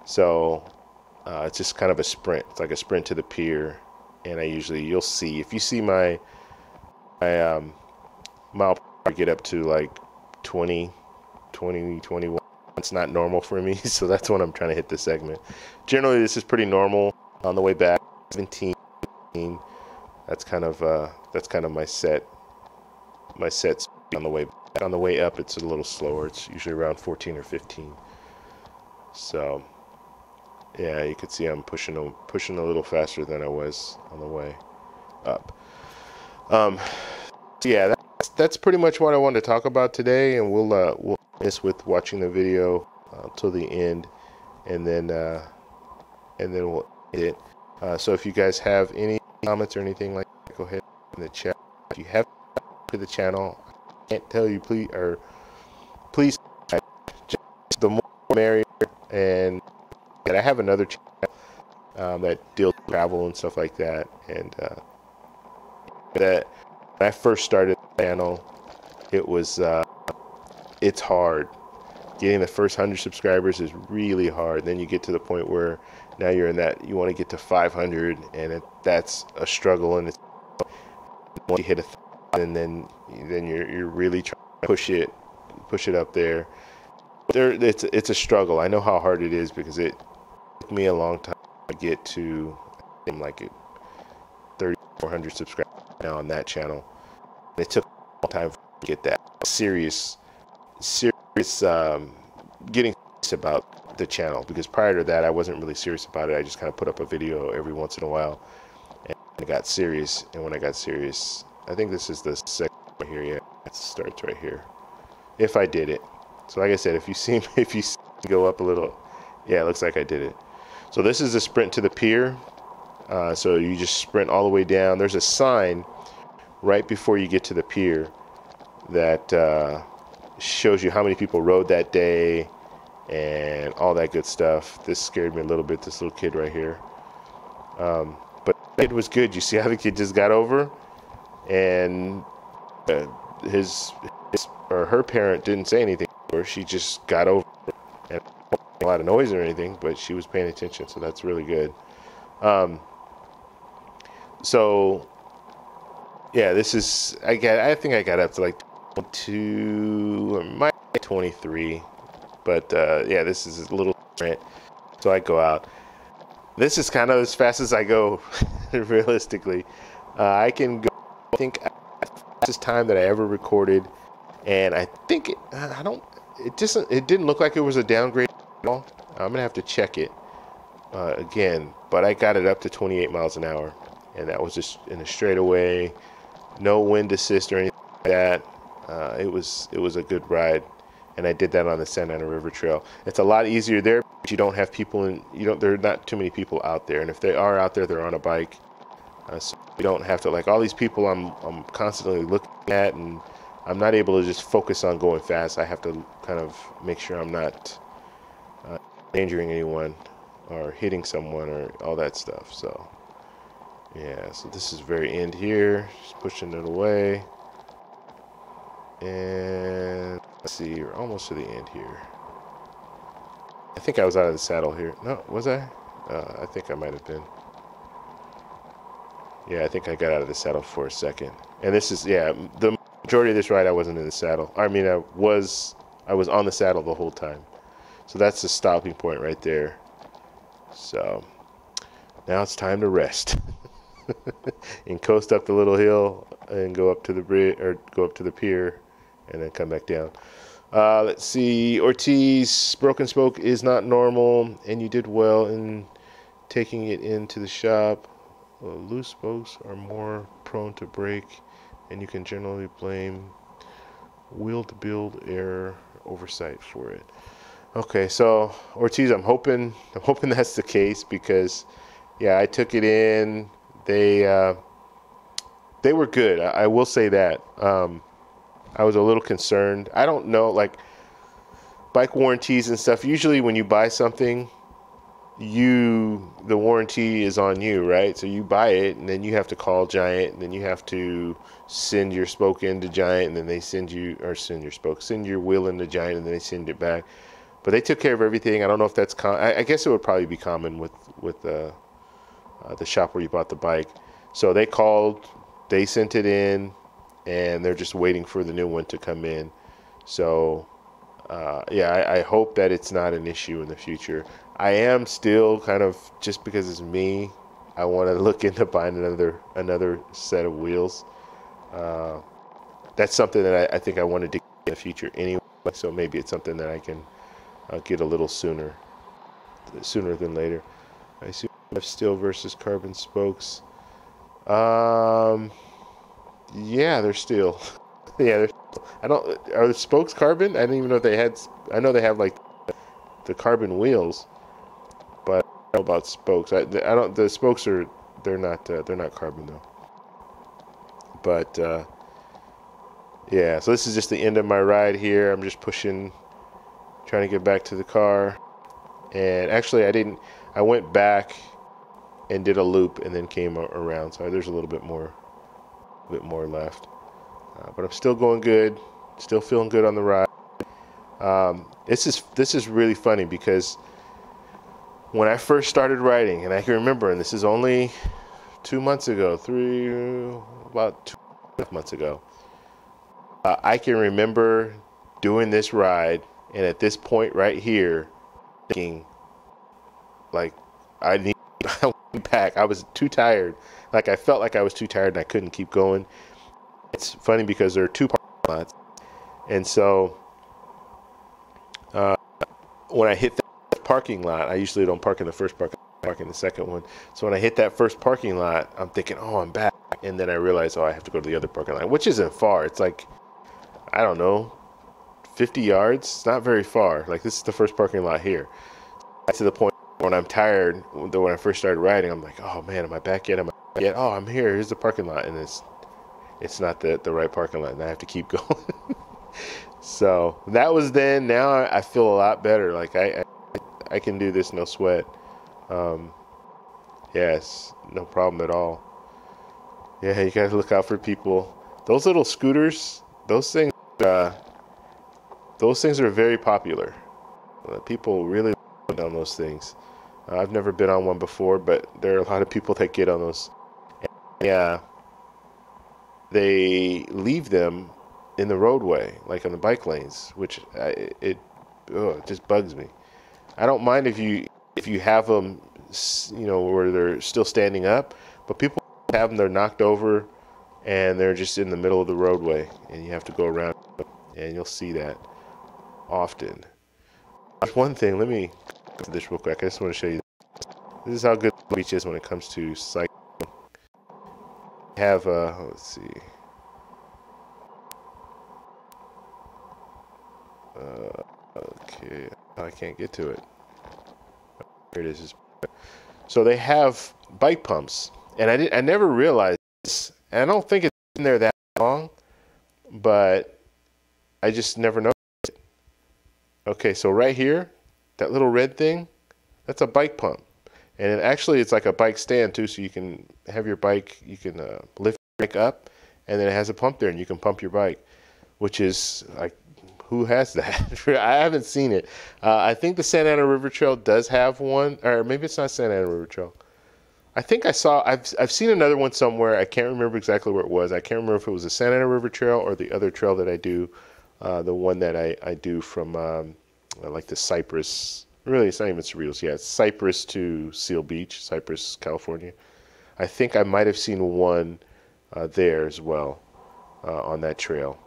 So it's just kind of a sprint. It's like a sprint to the pier, and you'll see, if you see my mile get up to like 20, 21. It's not normal for me, so that's when I'm trying to hit the segment. Generally, this is pretty normal on the way back. 17. That's kind of my set speed on the way back. On the way up, it's a little slower. It's usually around 14 or 15. So yeah, you can see I'm pushing a little faster than I was on the way up. So yeah, that's pretty much what I wanted to talk about today, and we'll miss with watching the video till the end, and then we'll end it. So if you guys have any comments or anything like that, go ahead in the chat. If you have to the channel, I can't tell you, please just the more merrier. And I have another channel that deals with travel and stuff like that, and that when I first started the channel, it's hard. Getting the first 100 subscribers is really hard. Then you get to the point where now you're in that, you want to get to 500, and that's a struggle. And once you hit 1,000, then you're really trying to push it up there. It's a struggle. I know how hard it is because it took me a long time to get to, I'm like 3,400 subscribers now on that channel. It took a long time to get that serious getting serious about the channel, because prior to that I wasn't really serious about it. I just kind of put up a video every once in a while, and I got serious. And when I got serious, I think this is the second right here. Yeah, it starts right here. If I did it. So like I said, if you see me go up a little, yeah, it looks like I did it. So this is the sprint to the pier. So you just sprint all the way down. There's a sign right before you get to the pier that shows you how many people rode that day and all that good stuff. This scared me a little bit, this little kid right here. But it was good. You see how the kid just got over, and her parent didn't say anything, or she just got over, and a lot of noise or anything, but she was paying attention, so that's really good. So yeah, this is, I think I got up to like 22, or might be 23, but yeah, this is a little sprint. So I go out. This is kind of as fast as I go, realistically. I can go, I think, fastest time that I ever recorded, and I think it didn't look like it was a downgrade at all. I'm gonna have to check it again, but I got it up to 28 miles an hour, and that was just in a straightaway, no wind assist or anything like that. It was a good ride, and I did that on the Santa Ana River Trail. It's a lot easier there, but you don't have people there are not too many people out there, and if they are out there, they're on a bike. So you don't have to, like, all these people I'm constantly looking at, and I'm not able to just focus on going fast. I have to kind of make sure I'm not endangering anyone or hitting someone or all that stuff. So yeah, so this is very end here, just pushing it away, and Let's see, we're almost to the end here. I think I was out of the saddle here. No, was I? I think I might have been. Yeah, I think I got out of the saddle for a second. And this is, yeah, the majority of this ride I wasn't in the saddle. I mean, I was on the saddle the whole time. So that's the stopping point right there. So now it's time to rest and coast up the little hill and go up to the bridge, or go up to the pier and then come back down. Let's see, Ortiz, broken spoke is not normal, and you did well in taking it into the shop. Loose spokes are more prone to break, and you can generally blame wheel to build error oversight for it. Okay, so Ortiz, I'm hoping that's the case, because yeah, I took it in. They were good. I will say that. I was a little concerned. I don't know, like bike warranties and stuff. Usually when you buy something, the warranty is on you, right? So you buy it, and then you have to call Giant, and then you have to send your spoke into Giant, and then they send your wheel into Giant, and then they send it back. But they took care of everything. I don't know if that's I guess it would probably be common with the shop where you bought the bike. So they called, they sent it in, and they're just waiting for the new one to come in. So yeah, I hope that it's not an issue in the future. I am still kind of, just because it's me, I want to look into buying another set of wheels. That's something that I think I want to do in the future anyway. So maybe it's something that I can get a little sooner than later. I assume steel versus carbon spokes. Yeah, they're steel. Yeah, are the spokes carbon? I didn't even know if they had. I know they have like the carbon wheels, but I don't know about spokes. I don't. The spokes they're not carbon though. But yeah, so this is just the end of my ride here. I'm just pushing, trying to get back to the car. And actually, I went back and did a loop and then came around. So there's a little bit more left. But I'm still going good, still feeling good on the ride. This is really funny, because when I first started riding, and I can remember, and this is only 2 months ago, about 2.5 months ago, I can remember doing this ride, and at this point right here, thinking, like, I need back. I was too tired. Like, I felt like I was too tired and I couldn't keep going. It's funny because there are two parking lots, and so when I hit that parking lot, I usually don't park in the first parking lot, I park in the second one. So when I hit that first parking lot, I'm thinking, oh, I'm back, and then I realize, oh, I have to go to the other parking lot, which isn't far. It's like, I don't know, 50 yards. It's not very far. Like, this is the first parking lot here. To the point when I'm tired, when I first started riding, I'm like, oh man, am I back yet? Oh, I'm here. Here's the parking lot, and it's not the right parking lot, and I have to keep going. So that was then. Now I feel a lot better. Like I can do this, no sweat. Yes, no problem at all. Yeah, you gotta look out for people. Those little scooters, those things are very popular. People really on those things. I've never been on one before, but there are a lot of people that get on those. Yeah, they leave them in the roadway, like on the bike lanes, which it just bugs me. I don't mind if you have them, where they're still standing up, but people have them, they're knocked over, and they're just in the middle of the roadway, and you have to go around, and you'll see that often. One thing, let me do this real quick. I just want to show you. This is how good the beach is when it comes to cycling. Have let's see. Okay, I can't get to it. Here it is. So they have bike pumps, and I never realized this, and I don't think it's been there that long, but I just never noticed it. Okay, so right here, that little red thing, that's a bike pump. And actually, it's like a bike stand, too, so you can have your bike, you can lift your bike up, and then it has a pump there, and you can pump your bike, which is like Who has that? I haven't seen it. I think the Santa Ana River Trail does have one, or maybe it's not Santa Ana River Trail. I think I've seen another one somewhere. I can't remember exactly where it was. I can't remember if it was the Santa Ana River Trail or the other trail that I do, the one that I do from like the Cypress. Really, it's not even Cerritos. Yeah, it's Cypress to Seal Beach, Cypress, California. I think I might have seen one there as well on that trail.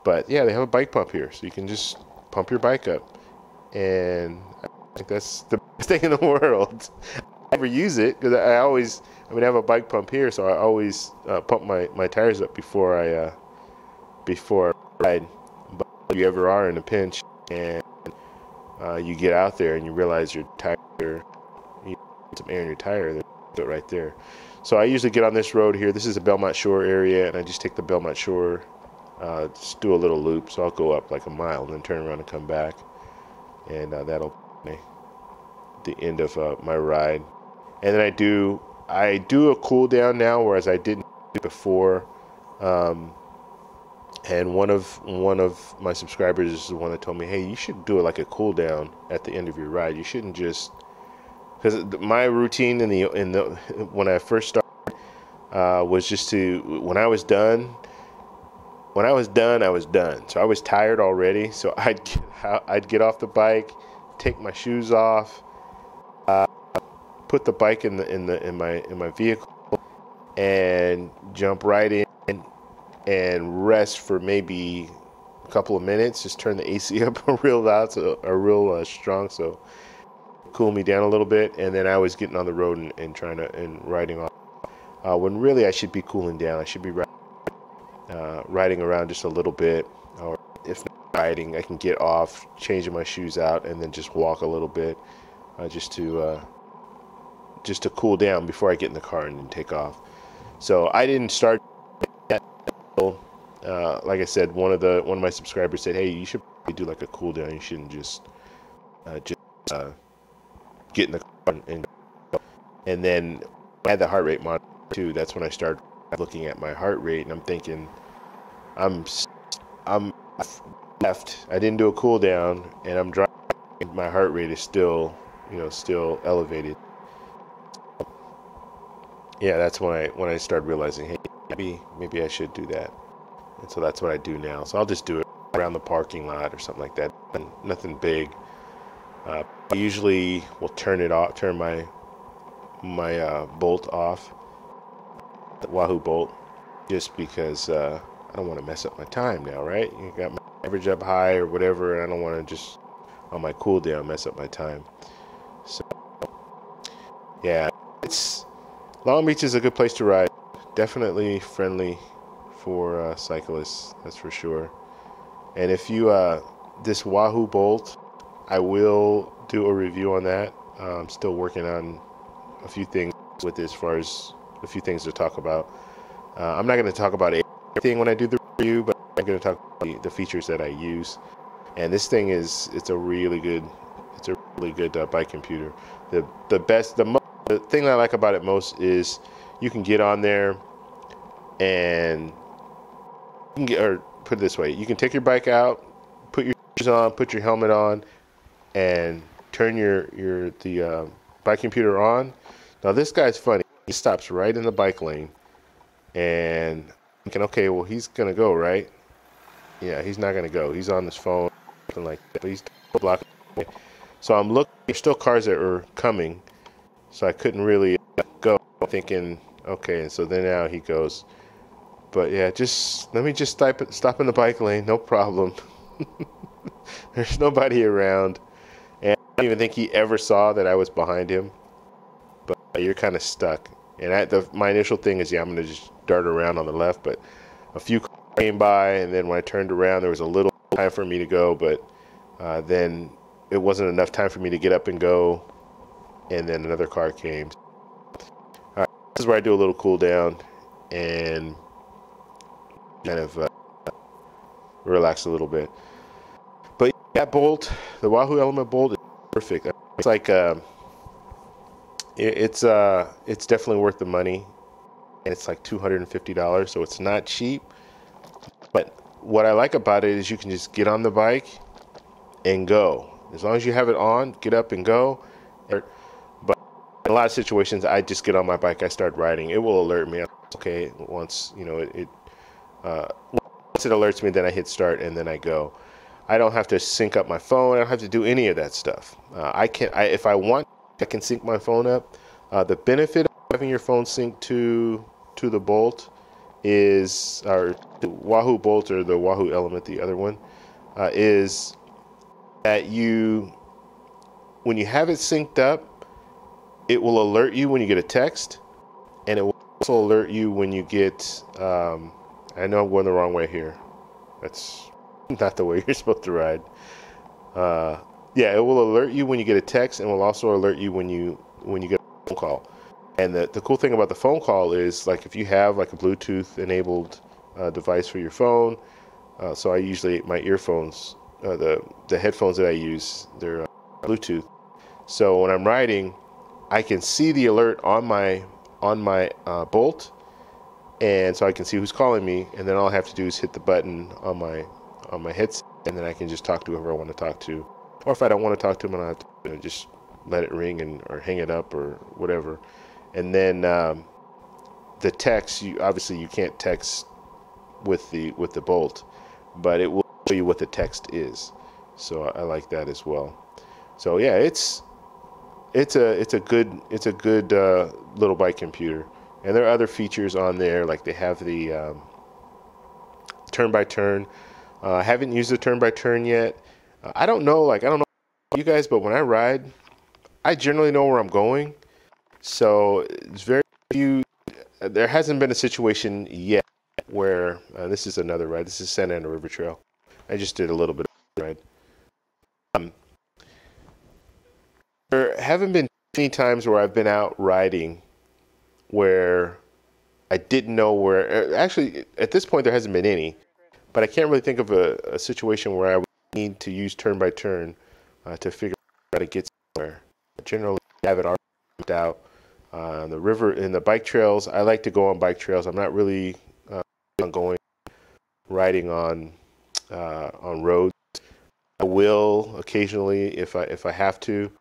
But yeah, they have a bike pump here, so you can just pump your bike up, and I think that's the best thing in the world. I never use it because I have a bike pump here, so I always pump my tires up before I ride. But if you ever are in a pinch and you get out there and you realize you need some air in your tire, then do it right there. So I usually get on this road here. This is a Belmont Shore area, and I just take the Belmont Shore, just do a little loop. So I'll go up like a mile and then turn around and come back, and that'll be the end of my ride. And then I do a cool down now, whereas I didn't do before. And one of my subscribers is the one that told me, hey, you should do it like a cool down at the end of your ride. You shouldn't just, because my routine when I first started was just to, when I was done, I was done. So I was tired already. So I'd get off the bike, take my shoes off, put the bike in my vehicle, and jump right in and rest for maybe a couple of minutes. Just turn the AC up real loud, real strong, so cool me down a little bit. And then I was getting on the road and riding off. When really I should be cooling down. I should be riding around just a little bit, or if not riding, I can get off, changing my shoes out, and then just walk a little bit, just to cool down before I get in the car and then take off. So I didn't start that. Like I said, one of my subscribers said, hey, you should probably do like a cool down. You shouldn't just get in the car and then I had the heart rate monitor too. That's when I started looking at my heart rate, and I'm thinking, I'm left. I didn't do a cool down, and I'm driving. My heart rate is still elevated. Yeah, that's when I started realizing, hey, maybe I should do that. And so that's what I do now. So I'll just do it around the parking lot or something like that. Nothing big. I usually will turn my bolt off, the Wahoo bolt, just because I don't want to mess up my time now, right? You got my average up high or whatever, and I don't want to just on my cool down mess up my time. So yeah, Long Beach is a good place to ride. Definitely friendly for cyclists, that's for sure. And if you this Wahoo bolt, I will do a review on that. I'm still working on a few things with it, as far as a few things to talk about. I'm not going to talk about everything when I do the review, but I'm going to talk about the features that I use. And this thing it's a really good bike computer. The thing that I like about it most is you can get on there and you can get, or put it this way, you can take your bike out, put your shoes on, put your helmet on, and turn the bike computer on. Now this guy's funny. He stops right in the bike lane, and I'm thinking, okay, well, he's gonna go, right? Yeah, he's not gonna go. He's on his phone, something like that. But he's blocking. So I'm looking. There's still cars that are coming, so I couldn't really go. Thinking, okay, and so then now he goes. But yeah, let me just stop in the bike lane, no problem. There's nobody around, and I don't even think he ever saw that I was behind him. But you're kind of stuck. And my initial thing is, yeah, I'm gonna just dart around on the left. But a few cars came by, and then when I turned around, there was a little time for me to go, but then it wasn't enough time for me to get up and go. And then another car came. All right, this is where I do a little cool down and kind of relax a little bit. But that bolt, the Wahoo Element bolt, is perfect. It's like it's definitely worth the money, and it's like $250, so it's not cheap. But what I like about it is you can just get on the bike and go. As long as you have it on, get up and go. But in a lot of situations, I just get on my bike, I start riding. It will alert me. Okay, once you know once it alerts me, then I hit start and then I go. I don't have to sync up my phone. I don't have to do any of that stuff. If I want, I can sync my phone up. The benefit of having your phone synced to the Bolt is, or the Wahoo Bolt or the Wahoo Element, the other one, is that when you have it synced up, it will alert you when you get a text, and it will also alert you when you get, I know I'm going the wrong way here. That's not the way you're supposed to ride. Yeah, it will alert you when you get a text, and will also alert you when you get a phone call. And the cool thing about the phone call is, like, if you have like a Bluetooth enabled device for your phone, so I usually, my earphones, the headphones that I use, they're Bluetooth. So when I'm riding, I can see the alert on my Bolt, and so I can see who's calling me, and then all I have to do is hit the button on my headset, and then I can just talk to whoever I want to talk to. Or if I don't want to talk to them, I have to just let it ring or hang it up or whatever. And then the text, obviously you can't text with the Bolt, but it will show you what the text is. So I like that as well. So yeah, it's a good little bike computer. And there are other features on there, like they have the turn by turn. I haven't used the turn by turn yet. I don't know about you guys, but when I ride, I generally know where I'm going. So it's very few. There hasn't been a situation yet where this is another ride. This is Santa Ana River Trail. I just did a little bit of ride. There haven't been any times where I've been out riding where I didn't know where. Actually, at this point, there hasn't been any. But I can't really think of a situation where I would need to use turn by turn to figure out how to get somewhere. I generally have it already mapped out. The river and the bike trails, I like to go on bike trails. I'm not really on riding on roads. I will occasionally if I have to,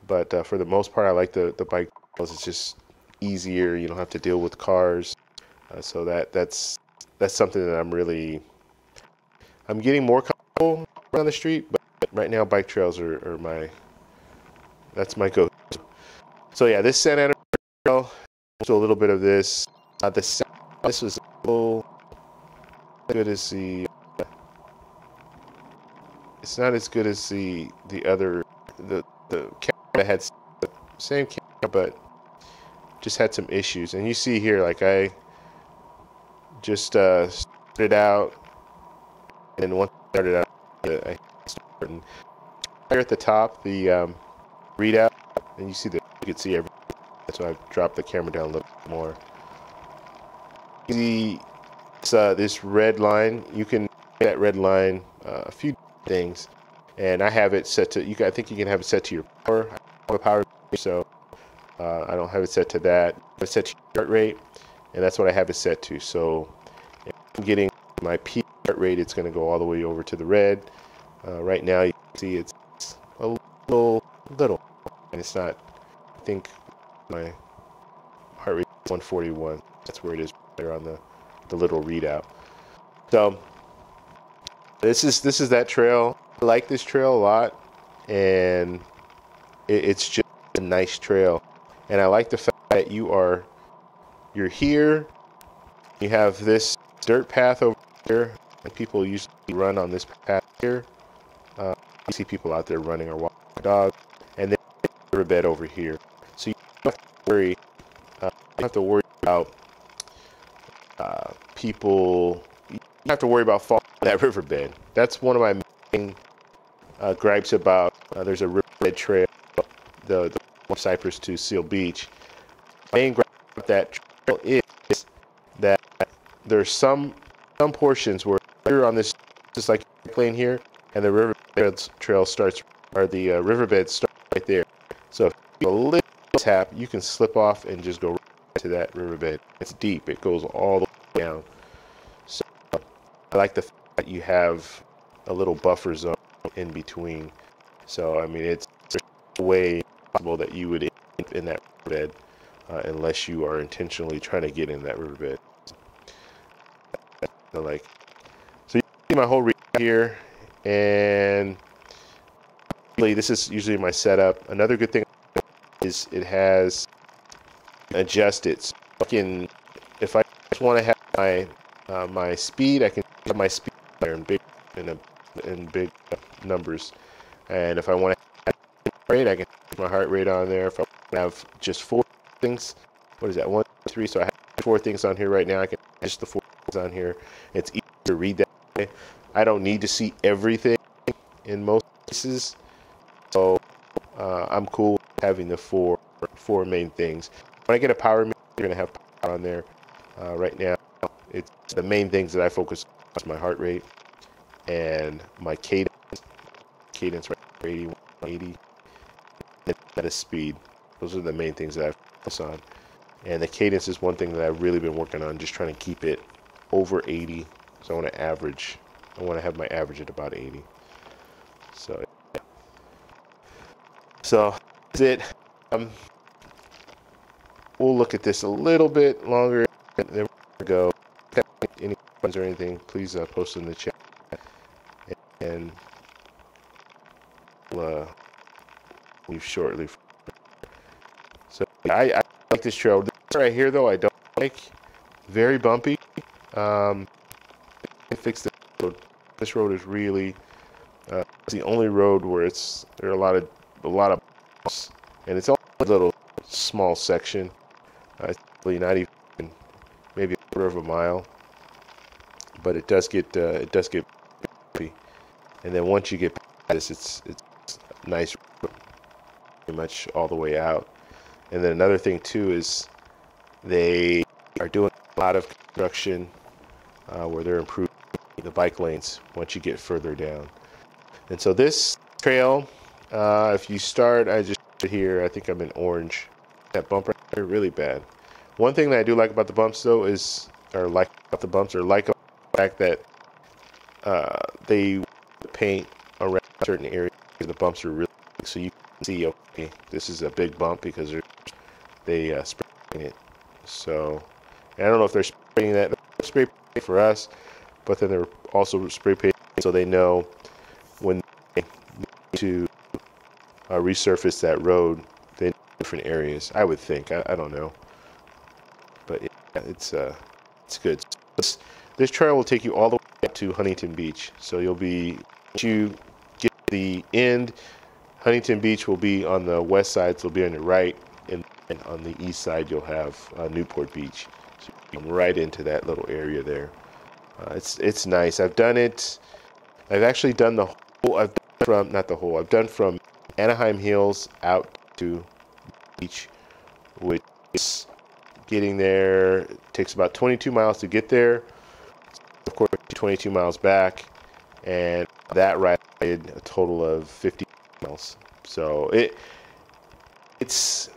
but for the most part, I like the bike trails. It's just easier. You don't have to deal with cars, so that's something that I'm getting more comfortable around the street. But right now, bike trails are that's my go-to. So yeah, this Santa Ana Trail, a little bit of this. This was a little good as it's not as good as the other the camera had the same camera, but just had some issues. And you see here, like I just started out, and once I started out, I started and here at the top, the readout, and you see that you can see everything. So I've dropped the camera down a little bit more. This red line, you can make that red line a few things, and I have it set to. I think you can have it set to your power. I have a power, so I don't have it set to that. I have it set to your heart rate, and that's what I have it set to. So if I'm getting my peak heart rate, it's going to go all the way over to the red. Right now, you can see it's a little, and it's not. I think my heart rate is 141. That's where it is there on the little readout. So this is that trail. I like this trail a lot, and it's just a nice trail. And I like the fact that you're here. You have this dirt path over here, and people usually run on this path here. You see people out there running or walking their dog, and then the riverbed over here. So you don't have to worry about people. You don't have to worry about falling in that riverbed. That's one of my main gripes about. There's a riverbed trail, the Cypress to Seal Beach. My main gripe about that trail is that there's some portions where you're on this, just like plane here, and the riverbed trail starts, or the riverbed starts right there. So if you have a little tap, you can slip off and just go right to that riverbed. It's deep. It goes all the way down. So I like the fact you have a little buffer zone in between. So I mean, it's way possible that you would end up in that riverbed unless you are intentionally trying to get in that riverbed. So like, so you see my whole reef here, and this is usually my setup. Another good thing is it has adjusted. So I can, if I just want to have my my speed, I can have my speed there in big numbers. And if I want to have heart rate, I can put my heart rate on there. If I have just 4 things, what is that? 1, 2, 3. So I have 4 things on here right now. I can have just the 4 things on here. It's easy to read that way. I don't need to see everything in most cases, so I'm cool having the four main things. When I get a power meter, you're gonna have power on there. Right now, it's the main things that I focus on is my heart rate and my cadence. Cadence right 80, 180, and that is speed. Those are the main things that I focus on. And the cadence is one thing that I've really been working on, just trying to keep it over 80. So I want to average. I want to have my average at about 80. So, yeah. So that's it. We'll look at this a little bit longer, and then we'll go. Any questions or anything, please post in the chat, and we'll leave shortly. So I like this trail. This right here, though, I don't like. Very bumpy. Fix the road. This road is really it's the only road where there are a lot of bumps, and it's only a little small section. It's really not even maybe a quarter of a mile, but it does get bumpy. And then once you get past this, it's nice, pretty much all the way out. And then another thing too is they are doing a lot of construction where they're improving the bike lanes once you get further down. And so this trail, if you start, I just here, I think I'm in orange. That bump right there, really bad. One thing that I do like about the bumps though is, like the fact that they paint around certain areas. The bumps are really big, so you can see, okay, this is a big bump because they spray paint it. So I don't know if they're spraying that. They're spray paint for us, but then they're also spray paint so they know when they need to resurface that road, they know different areas. I would think. I don't know, but yeah, it's good. So this trail will take you all the way up to Huntington Beach. So you'll be, once you get to the end, Huntington Beach will be on the west side, so it'll be on your right, and on the east side you'll have Newport Beach. So you come right into that little area there. It's nice. I've done it. I've actually done the whole. I've done from not the whole. I've done from Anaheim Hills out to beach, which is getting there. It takes about 22 miles to get there. Of course, 22 miles back, and that ride did a total of 50 miles. So it's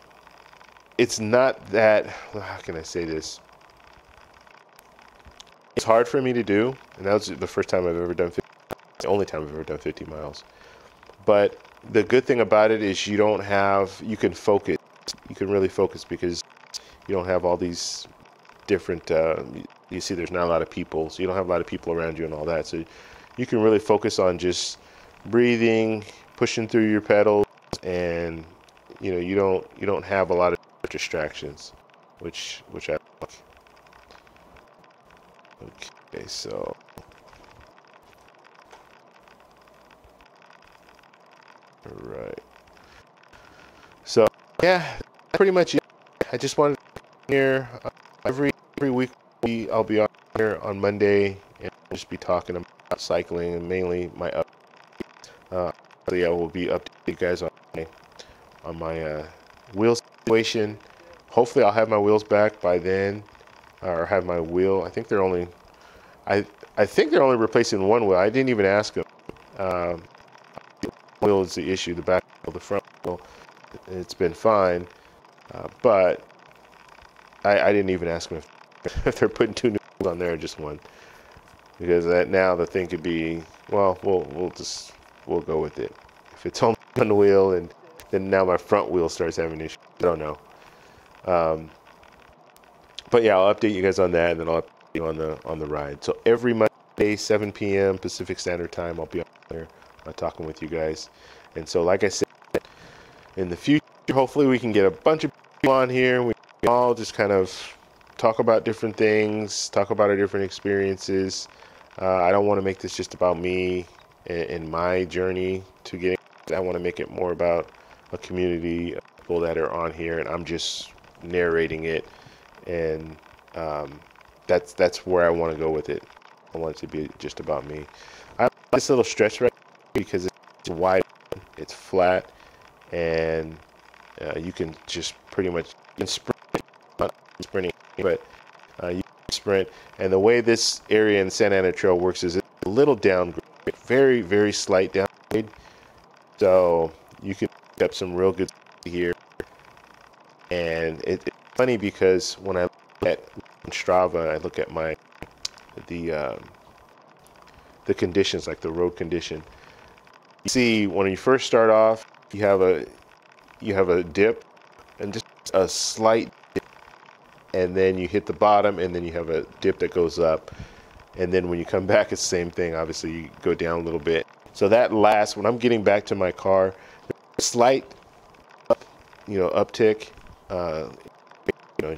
not that. How can I say this? It's hard for me to do, and that was the first time I've ever done 50, the only time I've ever done 50 miles. But the good thing about it is you can focus. You can really focus because you don't have all these different, you see there's not a lot of people, so you don't have a lot of people around you and all that. So you can really focus on just breathing, pushing through your pedals, and you don't have a lot of distractions, which I like. Okay, so all right. So yeah, that's pretty much it. I just wanted to be here every week. I'll be on here on Monday and just be talking about cycling and mainly my up. So yeah, we'll be updating you guys on my wheel situation. Hopefully, I'll have my wheels back by then, or have my wheel. I think they're only replacing one wheel. I didn't even ask them. The wheel is the issue. The back wheel, the front wheel, it's been fine, but I didn't even ask them if they're putting 2 new wheels on there or just one. because that now the thing could be, well, we'll go with it. If it's on one wheel and then now my front wheel starts having issues, I don't know. But yeah, I'll update you guys on that, and then I'll update you on the ride. So every Monday, 7 p.m. Pacific Standard Time, I'll be on there talking with you guys. And so, like I said, in the future, hopefully we can get a bunch of people on here. We can all just kind of talk about different things, talk about our different experiences. I don't want to make this just about me and my journey to getting. I want to make it more about a community of people that are on here, and I'm just narrating it. And that's where I want to go with it. I want it to be just about me. I like this little stretch right here because it's wide, it's flat, and you can just pretty much sprint, not sprinting, but you can sprint. And the way this area in Santa Ana Trail works is it's a little downgrade, very, very slight downgrade. So you can pick up some real good here. And it's funny because when I look at Strava, I look at the conditions, like the road condition. You see, when you first start off, you have a dip, and just a slight dip, and then you hit the bottom, and then you have a dip that goes up, and then when you come back, it's the same thing. Obviously, you go down a little bit. So that last, when I'm getting back to my car, a slight uptick.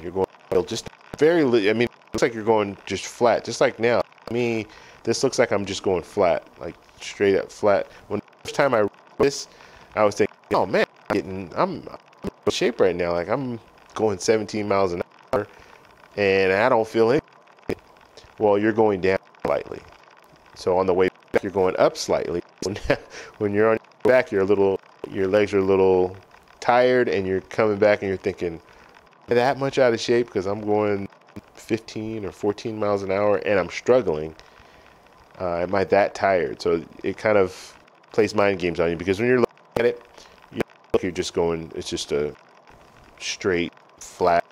You're going just very. I mean, it looks like you're going just flat, just like now. Me, this looks like I'm just going flat, like straight up flat. When the first time I wrote this, I was thinking, oh man, I'm in shape right now. Like I'm going 17 miles an hour, and I don't feel anything. Well, you're going down slightly. So on the way back, you're going up slightly. When you're on your back, your legs are a little tired, and you're coming back, and you're thinking, that much out of shape because I'm going 15 or 14 miles an hour and I'm struggling. Am I that tired? So it kind of plays mind games on you, because when you're looking at it, you're just going, it's just a straight, flat,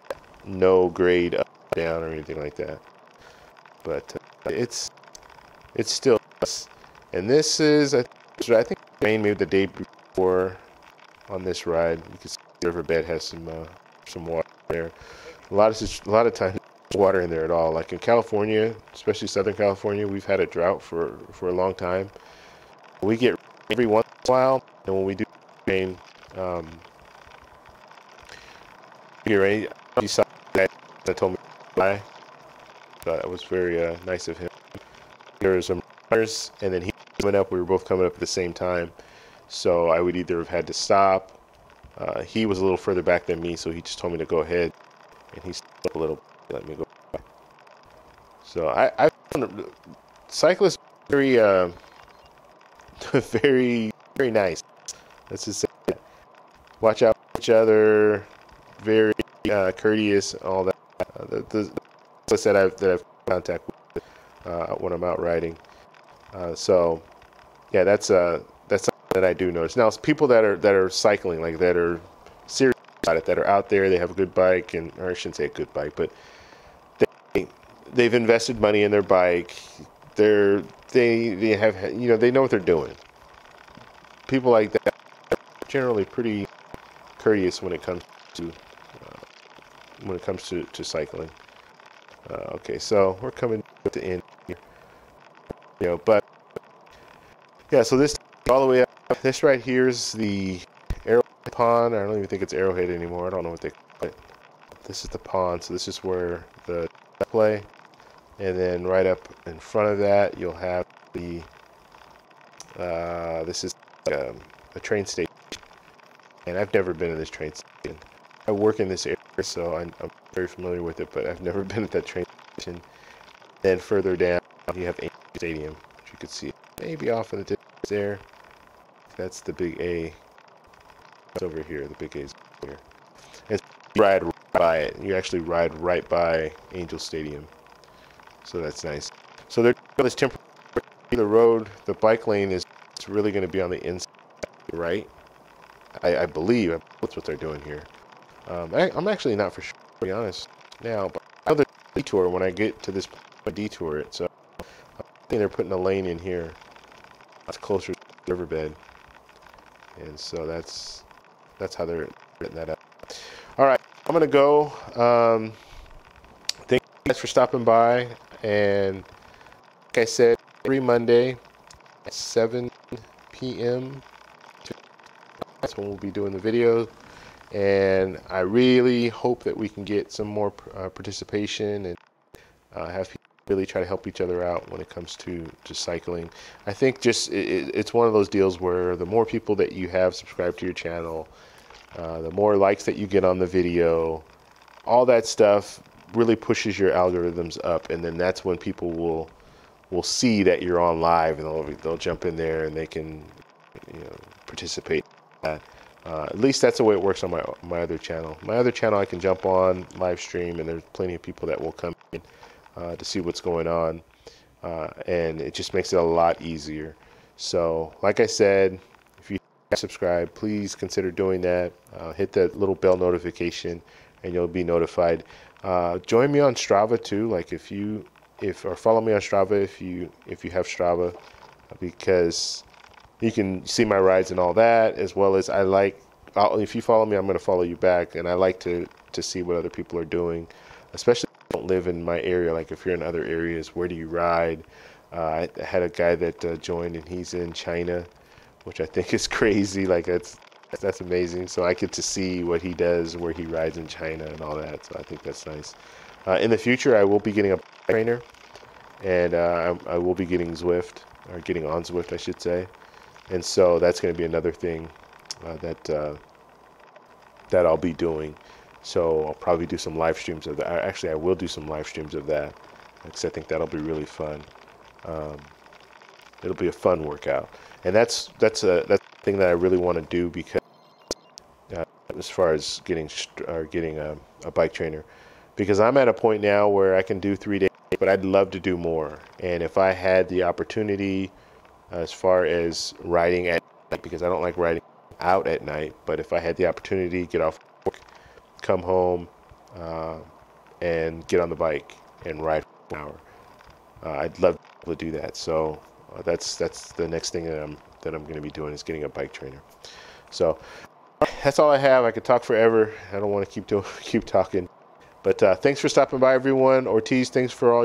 no grade up, down, or anything like that. But it's still us. And this is, I think, rain maybe the day before on this ride. You can see the riverbed has some water there. A lot of times there's water in there at all. Like in California, especially Southern California, we've had a drought for a long time. We get every once in a while, and when we do rain, we get rain. He saw that told me bye. So that was very nice of him. There were some runners, and then he coming up. We were both coming up at the same time, so I would either have had to stop. He was a little further back than me, so he just told me to go ahead, and he stopped up a little, let me go by. So I found cyclists very, very, very nice. Let's just say that. Watch out for each other, very courteous, all that. The cyclists that I've contact with when I'm out riding. So yeah, that's something that I do notice. Now, it's people that are cycling, like that are serious about it, that are out there, they have a good bike, or I shouldn't say a good bike, but they've invested money in their bike. They have, they know what they're doing. People like that are generally pretty courteous when it comes to cycling. Okay, so we're coming to the end here. But yeah, so this all the way up. This right here is the Arrowhead Pond. I don't even think it's Arrowhead anymore. I don't know what they call it. This is the pond, so this is where the play. And then right up in front of that, you'll have the, this is a train station. And I've never been in this train station. I work in this area, so I'm very familiar with it, but I've never been at that train station. Then further down, you have Angel Stadium, which you could see maybe off in the distance there. That's the big A. It's over here. The big A is over here. And you ride right by it. You actually ride right by Angel Stadium. So that's nice. So they're this temporary the road. The bike lane is really going to be on the inside, right? I believe that's what they're doing here. I'm actually not for sure, to be honest, now. But I know there's a detour when I get to this detour it. So think they're putting a lane in here. It's closer to the riverbed, and so that's how they're written that up. All right, I'm gonna go. Thank you guys for stopping by, and like I said, every Monday at 7 p.m. that's when we'll be doing the video, and I really hope that we can get some more participation and have people really try to help each other out when it comes to cycling. I think just it's one of those deals where the more people that you have subscribed to your channel, the more likes that you get on the video, all that stuff really pushes your algorithms up, and then that's when people will see that you're on live, and they'll jump in there and they can, you know, participate in that. At least that's the way it works on my other channel. My other channel, I can jump on live stream, and there's plenty of people that will come in to see what's going on, and it just makes it a lot easier. So like I said, if you subscribe, please consider doing that. Hit that little bell notification and you'll be notified. Join me on Strava too, like or follow me on Strava if you have Strava, because you can see my rides and all that, as well as if you follow me, I'm going to follow you back, and I like to see what other people are doing, especially if you don't live in my area. Like if you're in other areas, where do you ride? I had a guy that joined, and he's in China, which I think is crazy. Like that's amazing. So I get to see what he does, where he rides in China and all that. So I think that's nice. In the future, I will be getting a bike trainer, and I will be getting Zwift, or getting on Zwift, I should say. And so that's going to be another thing that I'll be doing. So I'll probably do some live streams of that. Actually, I will do some live streams of that, because I think that'll be really fun. It'll be a fun workout, and that's a thing that I really want to do, because as far as getting a bike trainer, because I'm at a point now where I can do 3 days, but I'd love to do more. And if I had the opportunity, as far as riding at night, because I don't like riding out at night, but if I had the opportunity, get off work, come home, and get on the bike and ride for an hour, I'd love to do that. So that's the next thing that I'm going to be doing, is getting a bike trainer. So that's all I have. I could talk forever. I don't want to keep talking, but thanks for stopping by, everyone. Ortiz, thanks for all